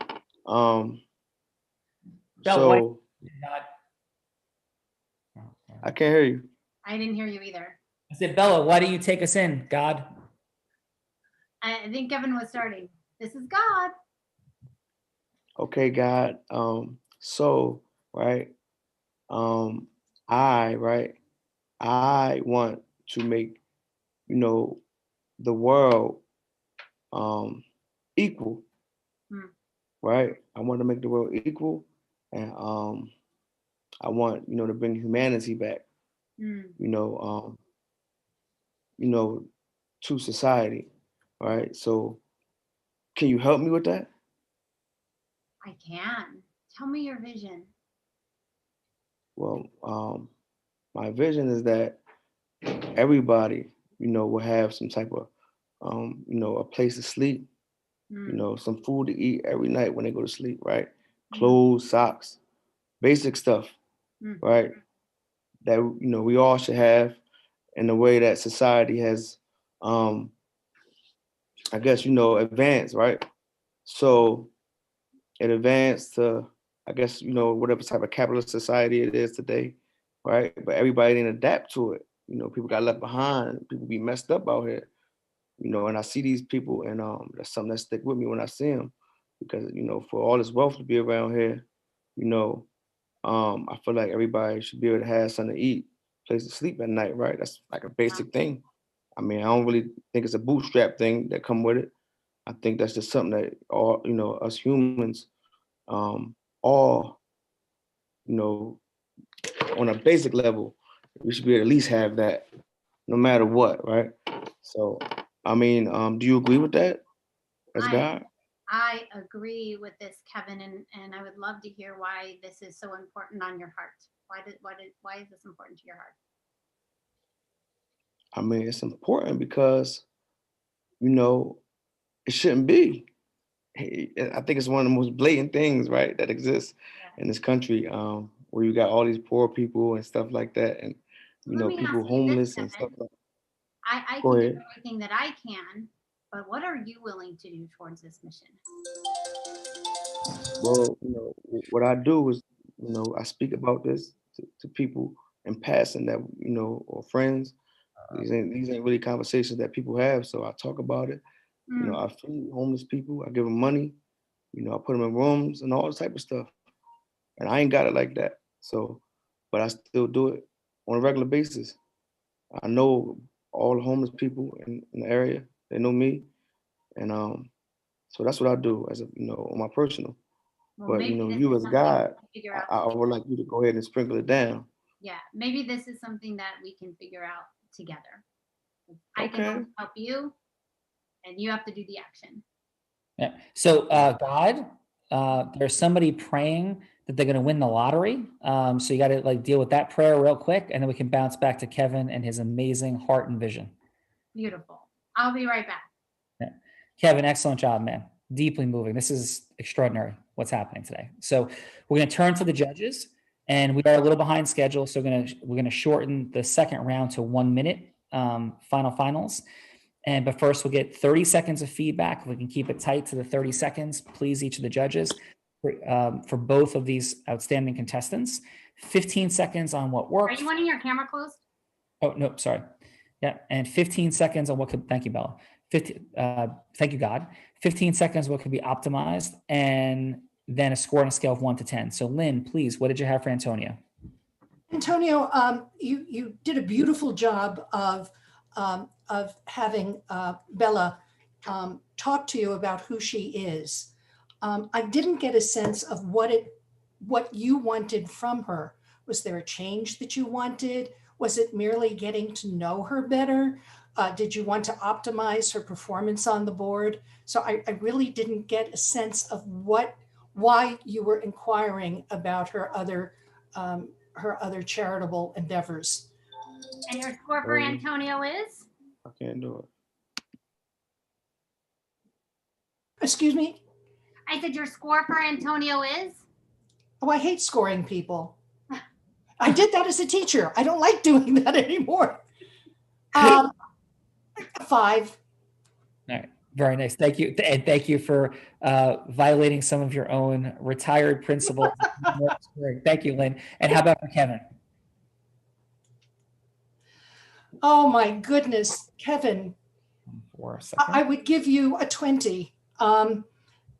Bella, I can't hear you. I didn't hear you either. I said, Bella, why don't you take us in, God? I think Kevin was starting. This is God. Okay, God. So, right. I want to make, the world equal. Right. I want to make the world equal, and I want, to bring humanity back. To society. Right. So can you help me with that? I can. Tell me your vision. Well, my vision is that everybody, will have some type of, a place to sleep, some food to eat every night when they go to sleep, right? Clothes, socks, basic stuff, right? That, we all should have in the way that society has, I guess, advanced, right? So it advanced to, I guess, whatever type of capitalist society it is today, right? But everybody didn't adapt to it. People got left behind. People be messed up out here, and I see these people, and that's something that stick with me when I see them, because, for all this wealth to be around here, I feel like everybody should be able to have something to eat, place to sleep at night, right? That's like a basic thing. I mean, I don't really think it's a bootstrap thing that come with it. I think that's just something that all, us humans, all, on a basic level, we should be able to at least have that, no matter what, right? So, I mean, do you agree with that as God? I agree with this, Kevin, and I would love to hear why this is so important on your heart. Why is this important to your heart? I mean, it's important because, it shouldn't be. I think it's one of the most blatant things, right, that exists in this country, where you got all these poor people and stuff like that, and people homeless and stuff like that. I Go can ahead. do everything that I can, but what are you willing to do towards this mission? Well, what I do is, I speak about this to people in passing that, or friends. These ain't really conversations that people have, so I talk about it. I feed homeless people. I give them money. I put them in rooms and all this type of stuff. And I ain't got it like that. So, but I still do it on a regular basis. I know all the homeless people in the area. They know me, and so that's what I do as a, on my personal. Well, But maybe this you is as something we God, can figure out I would like you to go ahead and sprinkle it down. Yeah, maybe this is something that we can figure out together. I can Okay. only help you, and you have to do the action. Yeah. So, God, there's somebody praying that they're going to win the lottery. So you got to deal with that prayer real quick, and then we can bounce back to Kevin and his amazing heart and vision. Beautiful. I'll be right back. Yeah. Kevin, excellent job, man. Deeply moving. This is extraordinary what's happening today. So we're going to turn to the judges, and we are a little behind schedule. So we're going to shorten the second round to 1 minute finals. But first, we'll get 30 seconds of feedback. If we can keep it tight to the 30 seconds, please, each of the judges, for both of these outstanding contestants. 15 seconds on what worked. Are you wanting your camera closed? Oh, no, sorry. Yeah, and 15 seconds on what could, thank you, Bella. Thank you, God. 15 seconds what could be optimized, and then a score on a scale of 1 to 10. So Lynn, please, what did you have for Antonio? Antonio, you did a beautiful job of having Bella talk to you about who she is. I didn't get a sense of what you wanted from her. Was there a change that you wanted? Was it merely getting to know her better? Did you want to optimize her performance on the board? So I really didn't get a sense of why you were inquiring about her other charitable endeavors. And your score for Antonio is? I can't do it. Excuse me? I said your score for Antonio is? Oh, I hate scoring people. I did that as a teacher. I don't like doing that anymore. 5. All right. Very nice. Thank you. And thank you for violating some of your own retired principles. Thank you, Lynn. And how about for Kevin? Oh my goodness, Kevin. I would give you a 20.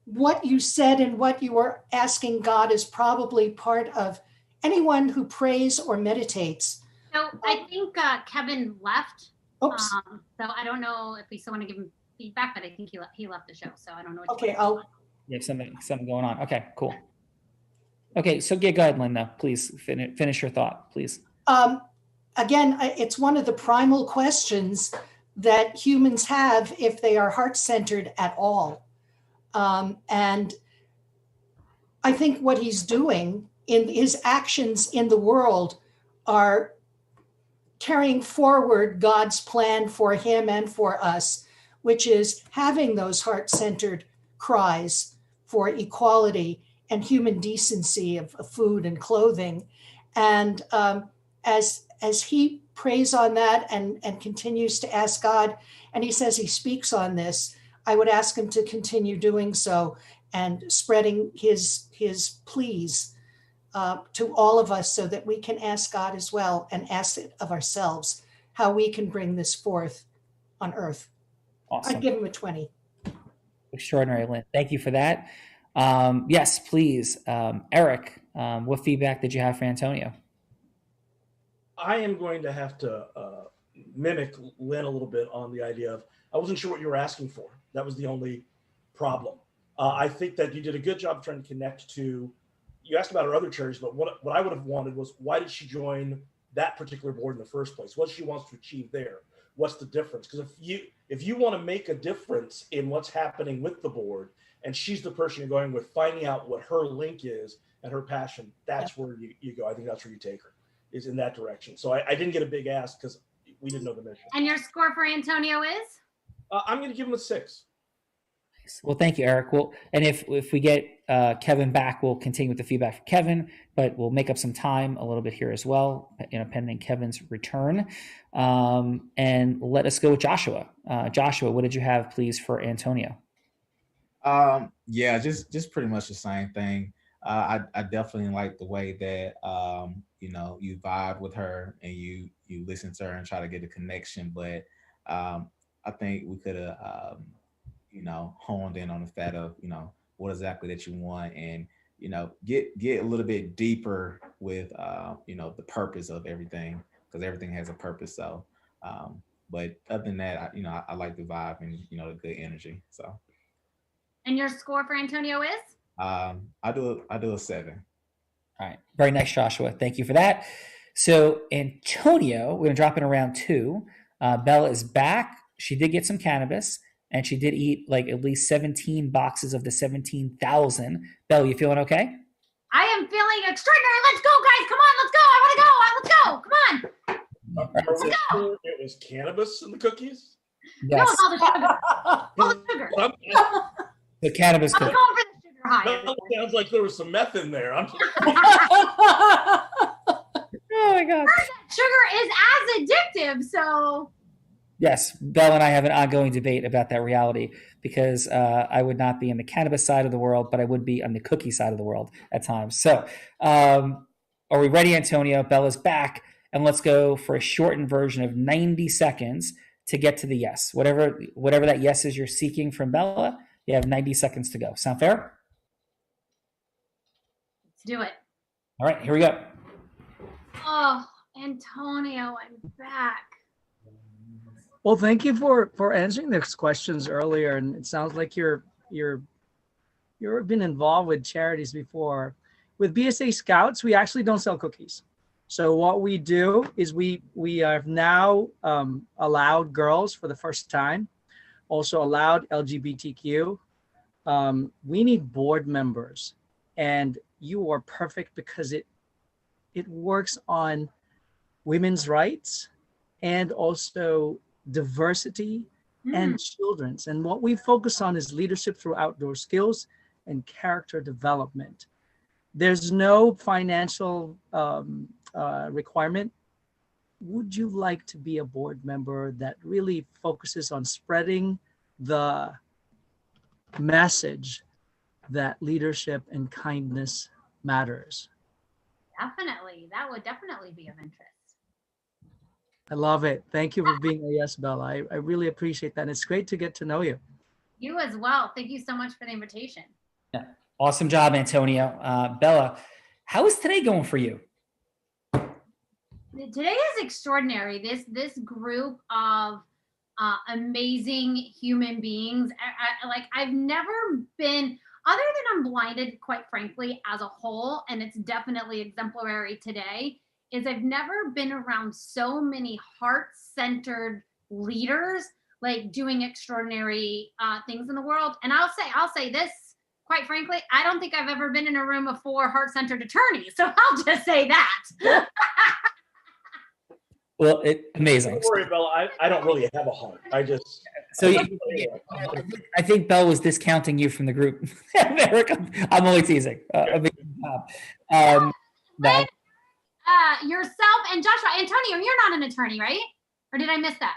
What you said and what you were asking God is probably part of anyone who prays or meditates. So I think Kevin left. Oops. So I don't know if we still want to give him feedback, but I think he left the show. So I don't know. Okay, You have something going on. Okay, cool. Okay, so go ahead, Linda. Please finish your thought, please. Again, it's one of the primal questions that humans have if they are heart-centered at all. And I think what he's doing in his actions in the world are carrying forward God's plan for him and for us, which is having those heart-centered cries for equality and human decency of food and clothing. And as he prays on that and continues to ask God, and he says he speaks on this, I would ask him to continue doing so and spreading his pleas to all of us so that we can ask God as well and ask it of ourselves, how we can bring this forth on earth. Awesome. I'd give him a 20. Extraordinary, Lynn. Thank you for that. Yes, please. Eric, what feedback did you have for Antonio? I am going to have to mimic Lynn a little bit on the idea of, I wasn't sure what you were asking for. That was the only problem. I think that you did a good job trying to connect to, you asked about her other charities, but what I would have wanted was, why did she join that particular board in the first place? What she wants to achieve there? What's the difference? Because if you want to make a difference in what's happening with the board, and she's the person you're going with, finding out what her link is and her passion, that's where you go. I think that's where you take her, is in that direction. So I didn't get a big ask because we didn't know the mission. And your score for Antonio is? I'm going to give him a 6. Well, thank you, Eric. Well, and if we get Kevin back, we'll continue with the feedback for Kevin, but we'll make up some time a little bit here as well, pending Kevin's return. And let us go with Joshua. Joshua, what did you have, please, for Antonio? Yeah, just pretty much the same thing. I definitely like the way that you vibe with her and you listen to her and try to get a connection. But I think we could have honed in on the fact of what exactly that you want, and get a little bit deeper with the purpose of everything, because everything has a purpose. So but other than that, I like the vibe and the good energy. So. And your score for Antonio is? I do a 7. All right. Very nice, Joshua. Thank you for that. So Antonio, we're going to drop in around 2. Bella is back. She did get some cannabis, and she did eat like at least 17 boxes of the 17,000. Bella, you feeling okay? I am feeling extraordinary. Let's go, guys. Come on. Let's go. I want to go. Let's go. Come on. Let's go. It was cannabis in the cookies? Yes. No, it's all the sugar. All the sugar. The cannabis I'm cookie. going for the sugar high. That sounds like there was some meth in there. Oh my God. Sugar is as addictive, so. Yes, Bella and I have an ongoing debate about that reality, because I would not be in the cannabis side of the world, but I would be on the cookie side of the world at times. So are we ready, Antonio? Bella's back, and let's go for a shortened version of 90 seconds to get to the yes. Whatever that yes is you're seeking from Bella, you have 90 seconds to go. Sound fair? Let's do it. All right, here we go. Oh, Antonio, I'm back. Well, thank you for answering those questions earlier, and it sounds like you've been involved with charities before. With BSA Scouts, we actually don't sell cookies, So what we do is we have now allowed girls for the first time, also allowed LGBTQ. We need board members, and you are perfect because it works on women's rights and also diversity and children's. And what we focus on is leadership through outdoor skills and character development. There's no financial requirement. Would you like to be a board member that really focuses on spreading the message that leadership and kindness matters? Definitely. That would definitely be of interest. I love it. Thank you for being a yes, Bella. I really appreciate that. It's great to get to know you. You as well. Thank you so much for the invitation. Yeah. Awesome job, Antonio. Bella, how is today going for you? Today is extraordinary. This group of amazing human beings. I've never been, other than Unblinded, quite frankly, as a whole, and it's definitely exemplary today, is I've never been around so many heart-centered leaders, like doing extraordinary things in the world. And I'll say this, quite frankly, I don't think I've ever been in a room of 4 heart-centered attorneys. So I'll just say that. Well, amazing. Don't worry, Bella. I don't really have a heart. I just. So I think Belle was discounting you from the group. America, I'm only teasing. Yourself and Joshua. Antonio, you're not an attorney, right? Or did I miss that?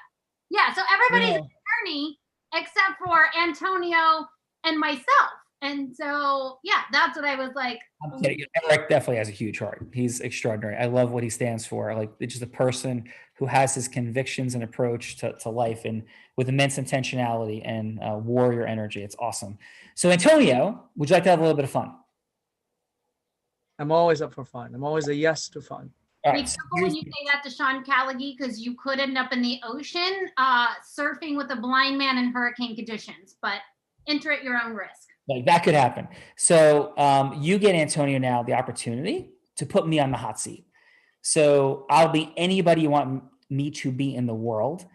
Yeah, so everybody's an attorney except for Antonio and myself. And so, yeah, that's what I was like. I'm kidding. Eric definitely has a huge heart. He's extraordinary. I love what he stands for. Like, it's just a person who has his convictions and approach to life, and with immense intentionality and warrior energy. It's awesome. So, Antonio, would you like to have a little bit of fun? I'm always up for fun. I'm always a yes to fun. Be careful when you say that to Sean Callaghy, because you could end up in the ocean surfing with a blind man in hurricane conditions, but enter at your own risk. Like, that could happen. So you get, Antonio, now the opportunity to put me on the hot seat. So I'll be anybody you want me to be in the world.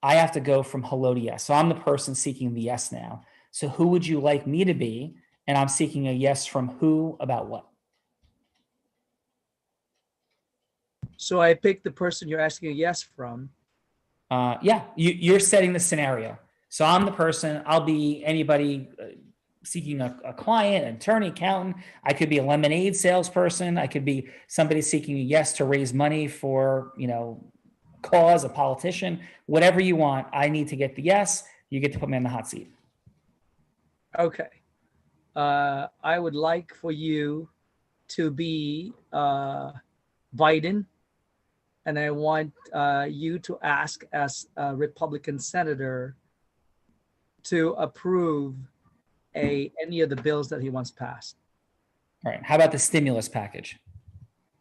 I have to go from hello to yes. So I'm the person seeking the yes now. So who would you like me to be? And I'm seeking a yes from who about what? So I picked the person you're asking a yes from. Yeah, you're setting the scenario. So I'm the person. I'll be anybody seeking a client, an attorney, accountant. I could be a lemonade salesperson. I could be somebody seeking a yes to raise money for, a cause, a politician, whatever you want. I need to get the yes. You get to put me on the hot seat. Okay. I would like for you to be Biden. And I want you to ask, as a Republican senator, to approve any of the bills that he wants passed. All right. How about the stimulus package?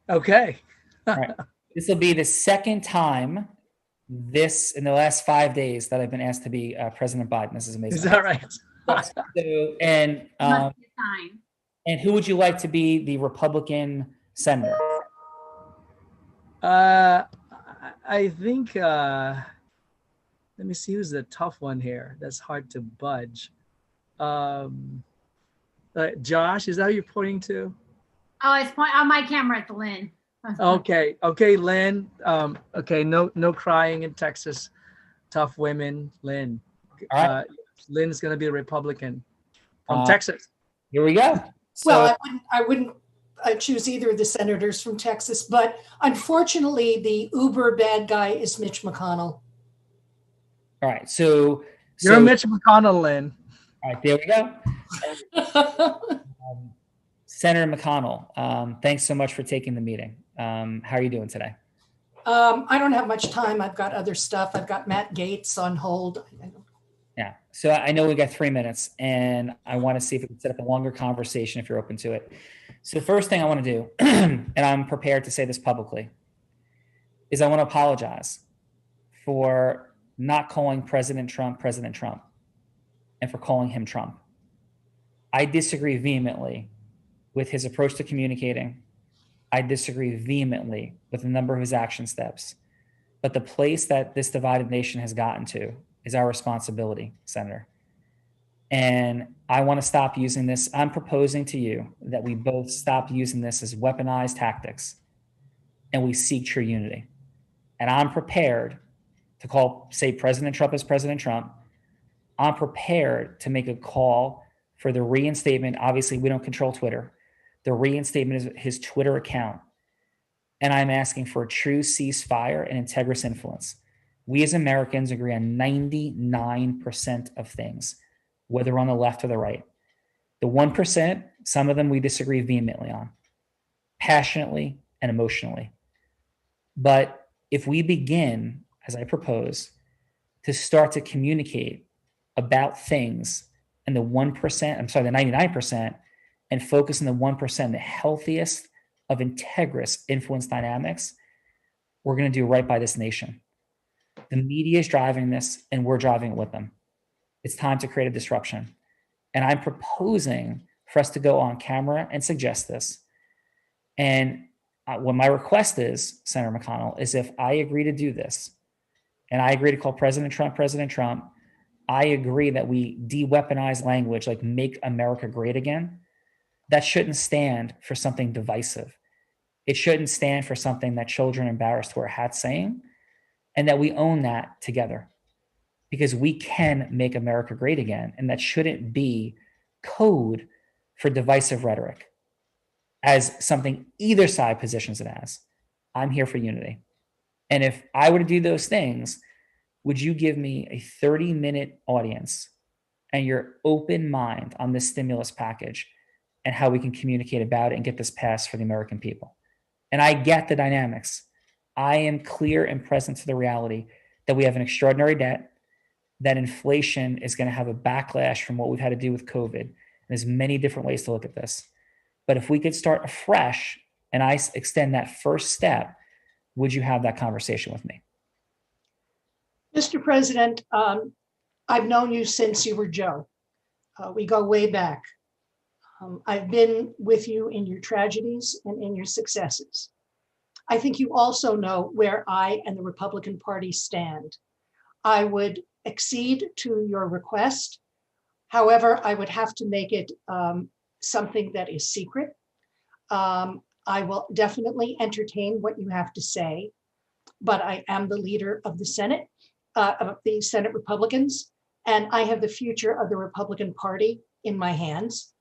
Okay. All right. This will be the second time in the last 5 days that I've been asked to be President Biden. This is amazing. Is that right? So, and who would you like to be the Republican senator? I think, let me see who's the tough one here. That's hard to budge. Josh, is that who you're pointing to? Oh, it's on my camera. It's Lynn. Okay, Lynn. Okay, no crying in Texas. Tough women, Lynn. All right. Lynn's gonna be a Republican from Texas. Here we go. Well, I wouldn't choose either of the senators from Texas, but unfortunately, the uber bad guy is Mitch McConnell. All right, so you're Mitch McConnell, Lynn. All right, there we go. Senator McConnell, thanks so much for taking the meeting. How are you doing today? I don't have much time. I've got other stuff. I've got Matt Gaetz on hold. Yeah, so I know we got 3 minutes, and I want to see if we can set up a longer conversation if you're open to it. So the first thing I want to do, and I'm prepared to say this publicly, is I want to apologize for not calling President Trump, and for calling him Trump. I disagree vehemently with his approach to communicating, I disagree vehemently with a number of his action steps. But the place that this divided nation has gotten to is our responsibility, Senator. And I want to stop using this. I'm proposing to you that we both stop using this as weaponized tactics and we seek true unity. And I'm prepared to call, say, President Trump as President Trump. I'm prepared to make a call for the reinstatement. Obviously, we don't control Twitter. The reinstatement of his Twitter account. And I'm asking for a true ceasefire and integrous influence. We as Americans agree on 99% of things, whether on the left or the right. The 1%, some of them we disagree vehemently on, passionately and emotionally. But if we begin, as I propose, to start to communicate about things and the 99%, and focus on the 1%, the healthiest of integrous influence dynamics, we're going to do right by this nation. The media is driving this and we're driving it with them. It's time to create a disruption. And I'm proposing for us to go on camera and suggest this. And what my request is, Senator McConnell, is if I agree to do this, and I agree to call President Trump, I agree that we de-weaponize language like make America great again. That shouldn't stand for something divisive. It shouldn't stand for something that children are embarrassed to wear hats saying, and that we own that together. Because we can make America great again, and that shouldn't be code for divisive rhetoric as something either side positions it as. I'm here for unity. And if I were to do those things, would you give me a 30-minute audience and your open mind on this stimulus package and how we can communicate about it and get this passed for the American people? And I get the dynamics. I am clear and present to the reality that we have an extraordinary debt, that inflation is going to have a backlash from what we've had to do with COVID. And there's many different ways to look at this. But if we could start afresh and I extend that first step, would you have that conversation with me? Mr. President, I've known you since you were Joe. We go way back. I've been with you in your tragedies and in your successes. I think you also know where I and the Republican Party stand. I would accede to your request. However, I would have to make it something that is secret. I will definitely entertain what you have to say, but I am the leader of the Senate, of the Senate Republicans, and I have the future of the Republican Party in my hands.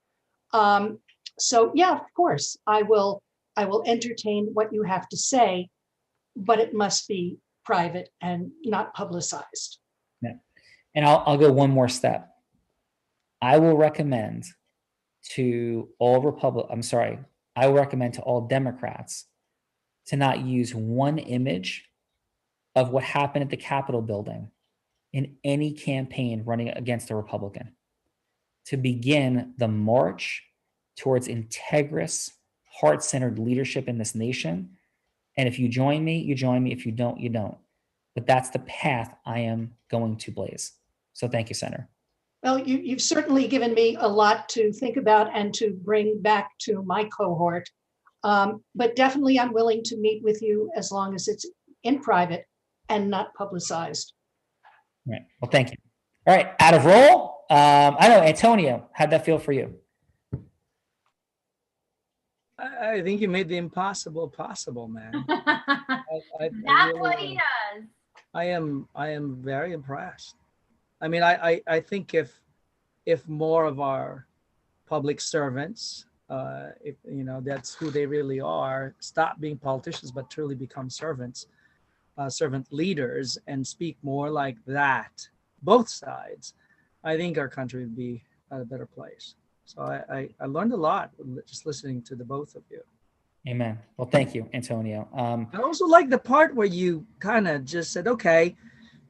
So yeah, of course, I will entertain what you have to say, but it must be private and not publicized. Yeah. And I'll go one more step. I will recommend to all Democrats to not use one image of what happened at the Capitol building in any campaign running against a Republican, to begin the march towards integrous, heart-centered leadership in this nation. And if you join me, you join me. If you don't, you don't. But that's the path I am going to blaze. So thank you, Senator. Well, you've certainly given me a lot to think about and to bring back to my cohort. But definitely I'm willing to meet with you as long as it's in private and not publicized. All right. Well, thank you. All right. Out of roll. I know, Antonio, how'd that feel for you? I think you made the impossible possible, man. That's what he does. I am very impressed. I mean, I think if more of our public servants, if that's who they really are, stop being politicians but truly become servants, servant leaders, and speak more like that, both sides, I think our country would be a better place. So I learned a lot just listening to the both of you. Amen. Well, thank you, Antonio. I also like the part where you kind of just said, okay,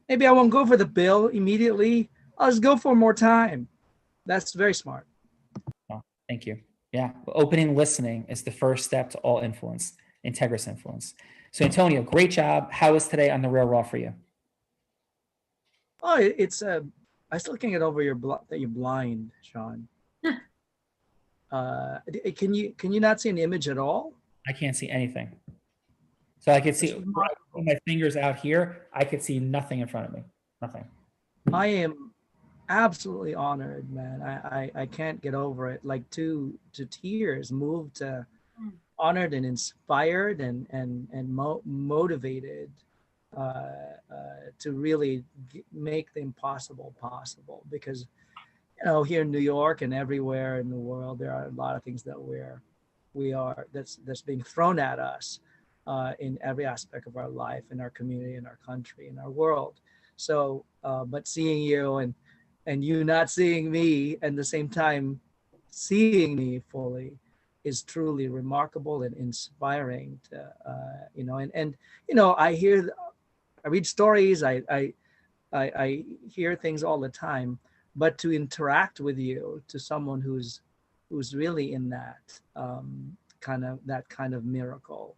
maybe I won't go for the bill immediately. I'll just go for more time. That's very smart. Oh, thank you. Yeah. Opening listening is the first step to all influence, integrous influence. So Antonio, great job. How was today on the Real Raw for you? Oh, it's I still can't get over that you're blind, Sean. Can you not see an image at all? I can't see anything. So I could see my fingers out here. I could see nothing in front of me. Nothing. I am absolutely honored, man. I can't get over it. Like to tears, moved, honored and inspired and motivated to really make the impossible possible. Because here in New York and everywhere in the world, there are a lot of things that that's being thrown at us in every aspect of our life, in our community, in our country, in our world. So, but seeing you and you not seeing me, and the same time seeing me fully, is truly remarkable and inspiring. To I read stories, I hear things all the time, but to interact with you, to someone who's really in that kind of miracle,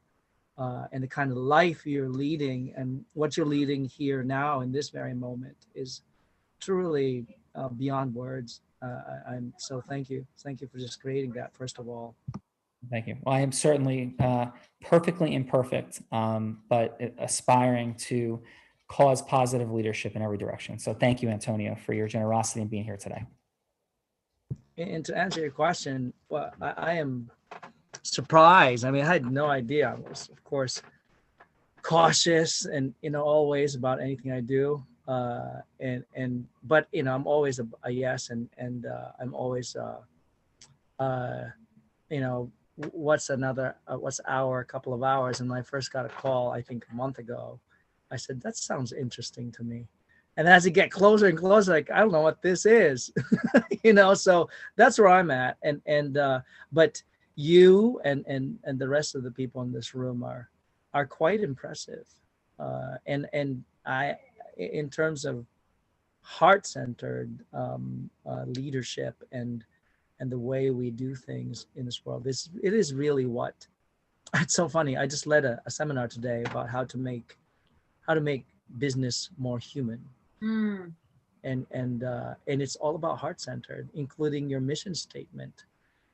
and the kind of life you're leading and what you're leading here now in this very moment is truly beyond words. I'm so thank you for just creating that, first of all. Thank you. Well, I am certainly perfectly imperfect, but aspiring to cause positive leadership in every direction. So thank you, Antonio, for your generosity and being here today. And to answer your question, well, I am surprised. I mean, I had no idea. I was, of course, cautious and always about anything I do. But I'm always a yes, and I'm always what's a couple of hours. And when I first got a call, I think a month ago, I said, that sounds interesting to me. And as it get closer and closer, like, I don't know what this is, so that's where I'm at. But you and the rest of the people in this room are quite impressive. And I, in terms of heart-centered leadership and the way we do things in this world, it is really what. It's so funny. I just led a seminar today about how to make business more human. And it's all about heart-centered, including your mission statement,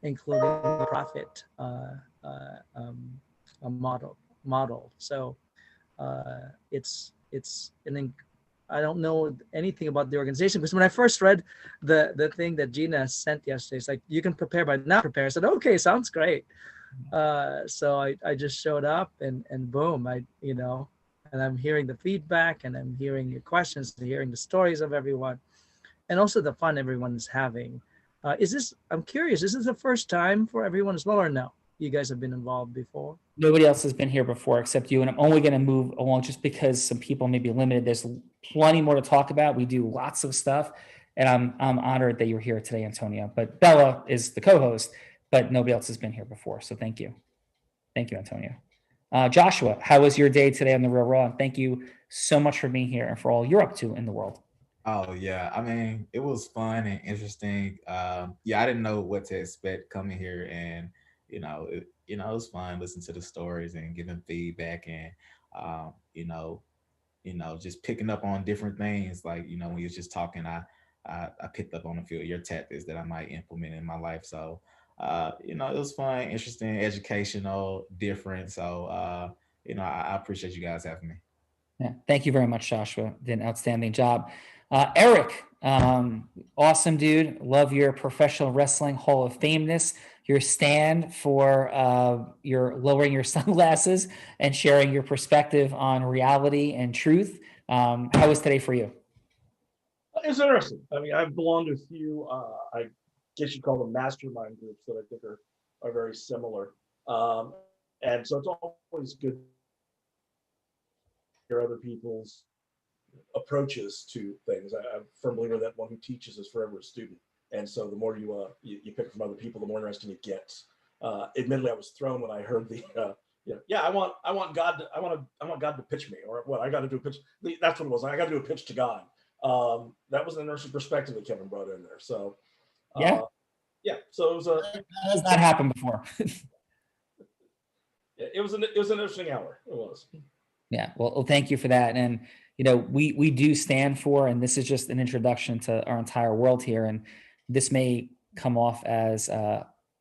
including the profit model. So it's I don't know anything about the organization, because when I first read the thing that Gina sent yesterday, it's like, you can prepare but not prepare. I said, okay, sounds great. So I just showed up and boom, and I'm hearing the feedback, and I'm hearing your questions, hearing the stories of everyone, and also the fun everyone is having. I'm curious, is this the first time for everyone as well, or no? You guys have been involved before? Nobody else has been here before except you, and I'm only going to move along just because some people may be limited. There's plenty more to talk about. We do lots of stuff, and I'm honored that you're here today, Antonio. But Bella is the co-host, but nobody else has been here before, so thank you. Thank you, Antonio. Joshua, how was your day today on The Real Raw? And thank you so much for being here and for all you're up to in the world. Oh yeah, I mean, it was fun and interesting. I didn't know what to expect coming here, and it was fun listening to the stories and giving feedback, and just picking up on different things. Like when you was just talking, I picked up on a few of your tactics that I might implement in my life. So it was fun, interesting, educational, different. So I appreciate you guys having me. Yeah, thank you very much, Joshua. Did an outstanding job. Eric, awesome dude. Love your professional wrestling Hall of Fameness, your stand for your lowering your sunglasses and sharing your perspective on reality and truth. How was today for you? It's interesting. I mean, I've belonged to a few, I guess you'd call them mastermind groups that I think are very similar. And so it's always good to hear other people's approaches to things. I'm a firm believer that one who teaches is forever a student. And so the more you pick from other people, the more interesting it gets. Admittedly, I was thrown when I heard the I want God to pitch me, or what I got to do a pitch. That's what it was. I got to do a pitch to God. That was an interesting perspective that Kevin brought in there. So so it was that has not happened before. It was an interesting hour. It was. Yeah. Well, thank you for that. And we do stand for, and this is just an introduction to our entire world here. And this may come off as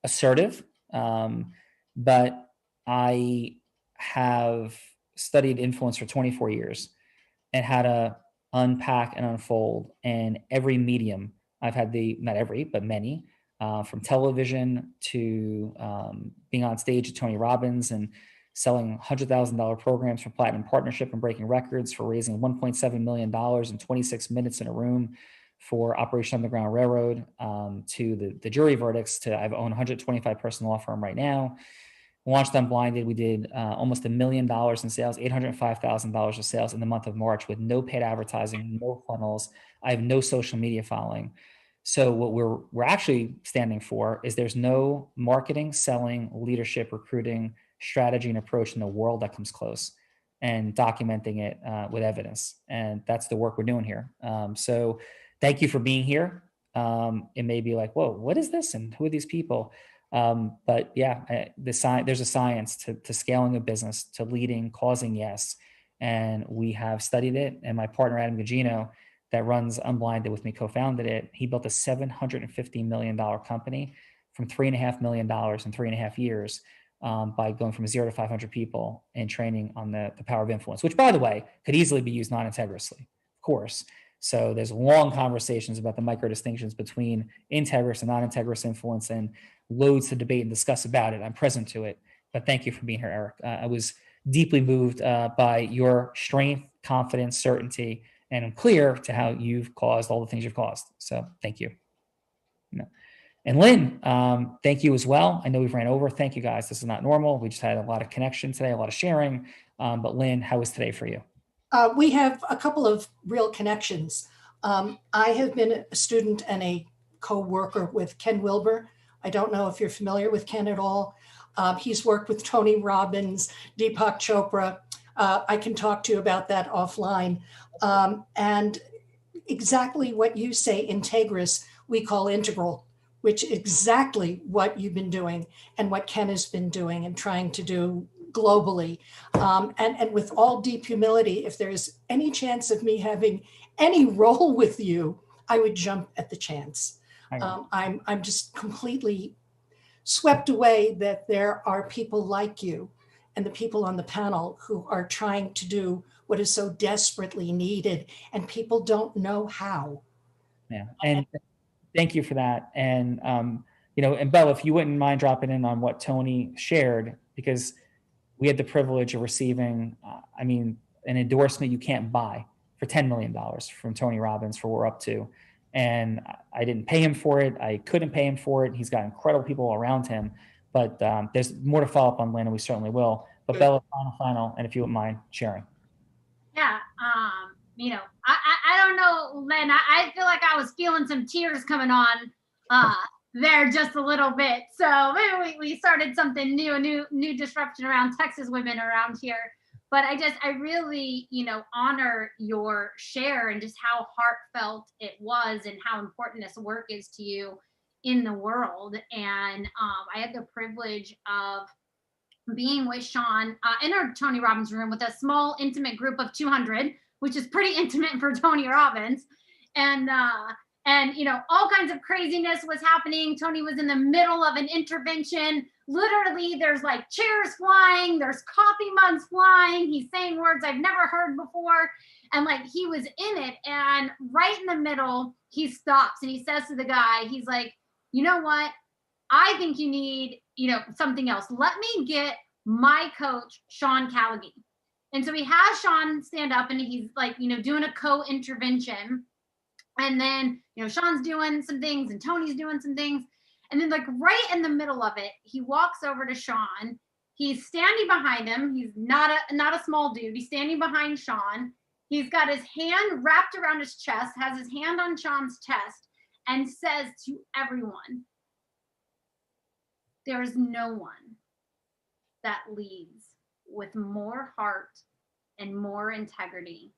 assertive, but I have studied influence for 24 years and how to unpack and unfold. And every medium, I've had not every, but many, from television to being on stage at Tony Robbins and selling $100,000 programs for Platinum Partnership and breaking records for raising $1.7 million in 26 minutes in a room for Operation Underground Railroad, to the jury verdicts, to I've owned a 125 person law firm right now. Launched Unblinded. We did almost $1 million in sales, $805,000 of sales in the month of March with no paid advertising, no funnels. I have no social media following. So what we're actually standing for is there's no marketing, selling, leadership, recruiting, strategy, and approach in the world that comes close, and documenting it with evidence. And that's the work we're doing here. So thank you for being here. It may be like, whoa, what is this? And who are these people? But yeah, there's a science to scaling a business, to leading, causing yes. And we have studied it. And my partner, Adam Gugino, that runs Unblinded with me, co-founded it. He built a $750 million company from $3.5 million in 3.5 years, by going from 0 to 500 people and training on the power of influence, which, by the way, could easily be used non-integrously, of course. So there's long conversations about the micro distinctions between integrous and non-integrous influence, and loads to debate and discuss about it. I'm present to it. But thank you for being here, Eric. I was deeply moved by your strength, confidence, certainty, and I'm clear to how you've caused all the things you've caused. So thank you. And Lynn, thank you as well. I know we've ran over. Thank you, guys. This is not normal. We just had a lot of connection today, a lot of sharing. But Lynn, how was today for you? We have a couple of real connections. I have been a student and a co-worker with Ken Wilber. I don't know if you're familiar with Ken at all. He's worked with Tony Robbins, Deepak Chopra. I can talk to you about that offline. And exactly what you say, integrous, we call integral, which is exactly what you've been doing and what Ken has been doing and trying to do globally. And with all deep humility, if there's any chance of me having any role with you, I would jump at the chance. I'm just completely swept away that there are people like you and the people on the panel who are trying to do what is so desperately needed, and people don't know how. Yeah, and thank you for that. And and Belle, if you wouldn't mind dropping in on what Tony shared, because we had the privilege of receiving, an endorsement you can't buy for $10 million from Tony Robbins for what we're up to. And I didn't pay him for it. I couldn't pay him for it. He's got incredible people around him. But there's more to follow up on, Lynn, and we certainly will. But Bella, final, and if you wouldn't mind sharing. Yeah, I don't know, Lynn. I feel like I was feeling some tears coming on there just a little bit. So maybe we started something new, a new disruption around Texas women around here. But I really, honor your share and just how heartfelt it was and how important this work is to you in the world. And I had the privilege of being with Sean in our Tony Robbins room with a small, intimate group of 200, which is pretty intimate for Tony Robbins. And all kinds of craziness was happening. Tony was in the middle of an intervention. Literally, there's like chairs flying, there's coffee mugs flying. He's saying words I've never heard before. And like, he was in it. And right in the middle, he stops and he says to the guy, he's like, you know what? I think you need, something else. Let me get my coach, Sean Callaghan. And so he has Sean stand up and he's like, doing a co-intervention. And then, Sean's doing some things and Tony's doing some things. And then like right in the middle of it, he walks over to Sean. He's standing behind him. He's not a small dude. He's standing behind Sean. He's got his hand wrapped around his chest, has his hand on Sean's chest, and says to everyone, there is no one that leads with more heart and more integrity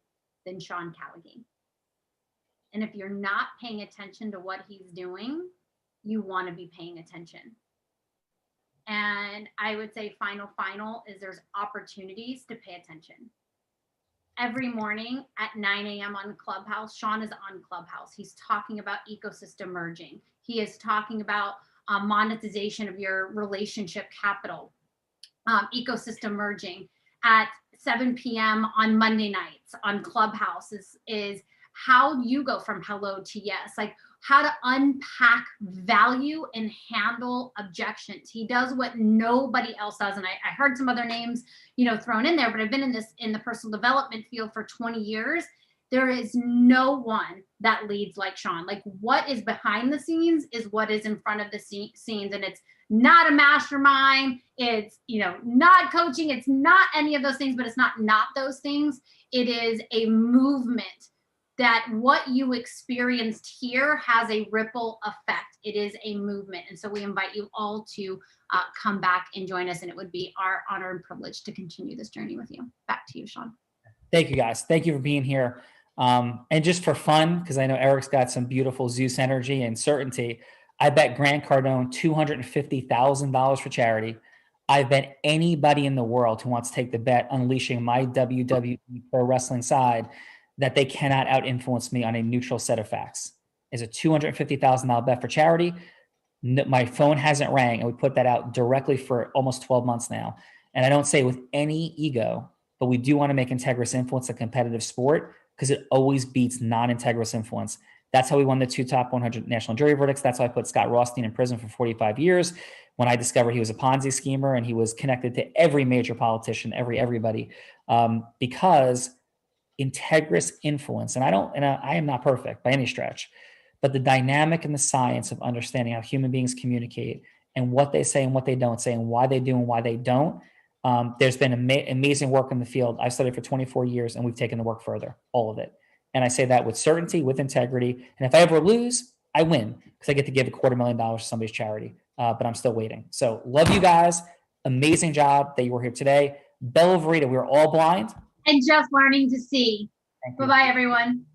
than Sean Callaghan. And if you're not paying attention to what he's doing, you want to be paying attention. And I would say final is there's opportunities to pay attention. Every morning at 9 a.m. on Clubhouse, Sean is on Clubhouse. He's talking about ecosystem merging. He is talking about monetization of your relationship capital. ecosystem merging at 7 p.m. on Monday nights on Clubhouse is how you go from hello to yes, like how to unpack value and handle objections. He does what nobody else does. And I heard some other names, thrown in there, but I've been in the personal development field for 20 years. There is no one that leads like Sean. Like what is behind the scenes is what is in front of the scenes. And it's not a mastermind. It's, not coaching. It's not any of those things, but it's not those things. It is a movement that what you experienced here has a ripple effect. It is a movement. And so we invite you all to come back and join us. And it would be our honor and privilege to continue this journey with you. Back to you, Sean. Thank you, guys. Thank you for being here. And just for fun, because I know Eric's got some beautiful Zeus energy and certainty, I bet Grant Cardone $250,000 for charity. I bet anybody in the world who wants to take the bet, unleashing my WWE pro wrestling side, that they cannot out-influence me on a neutral set of facts. Is a $250,000 bet for charity. My phone hasn't rang, and we put that out directly for almost 12 months now. And I don't say with any ego, but we do want to make integrous influence a competitive sport because it always beats non-integrous influence. That's how we won the 2 top 100 national jury verdicts. That's why I put Scott Rothstein in prison for 45 years when I discovered he was a Ponzi schemer and he was connected to every major politician, everybody, because integrous influence. And I am not perfect by any stretch, but the dynamic and the science of understanding how human beings communicate and what they say and what they don't say and why they do and why they don't. There's been amazing work in the field. I've studied for 24 years and we've taken the work further, all of it. And I say that with certainty, with integrity. And if I ever lose, I win because I get to give $250,000 to somebody's charity. But I'm still waiting. So love you guys. Amazing job that you were here today. Bella Verita, we were all blind. And just learning to see. Bye-bye, everyone.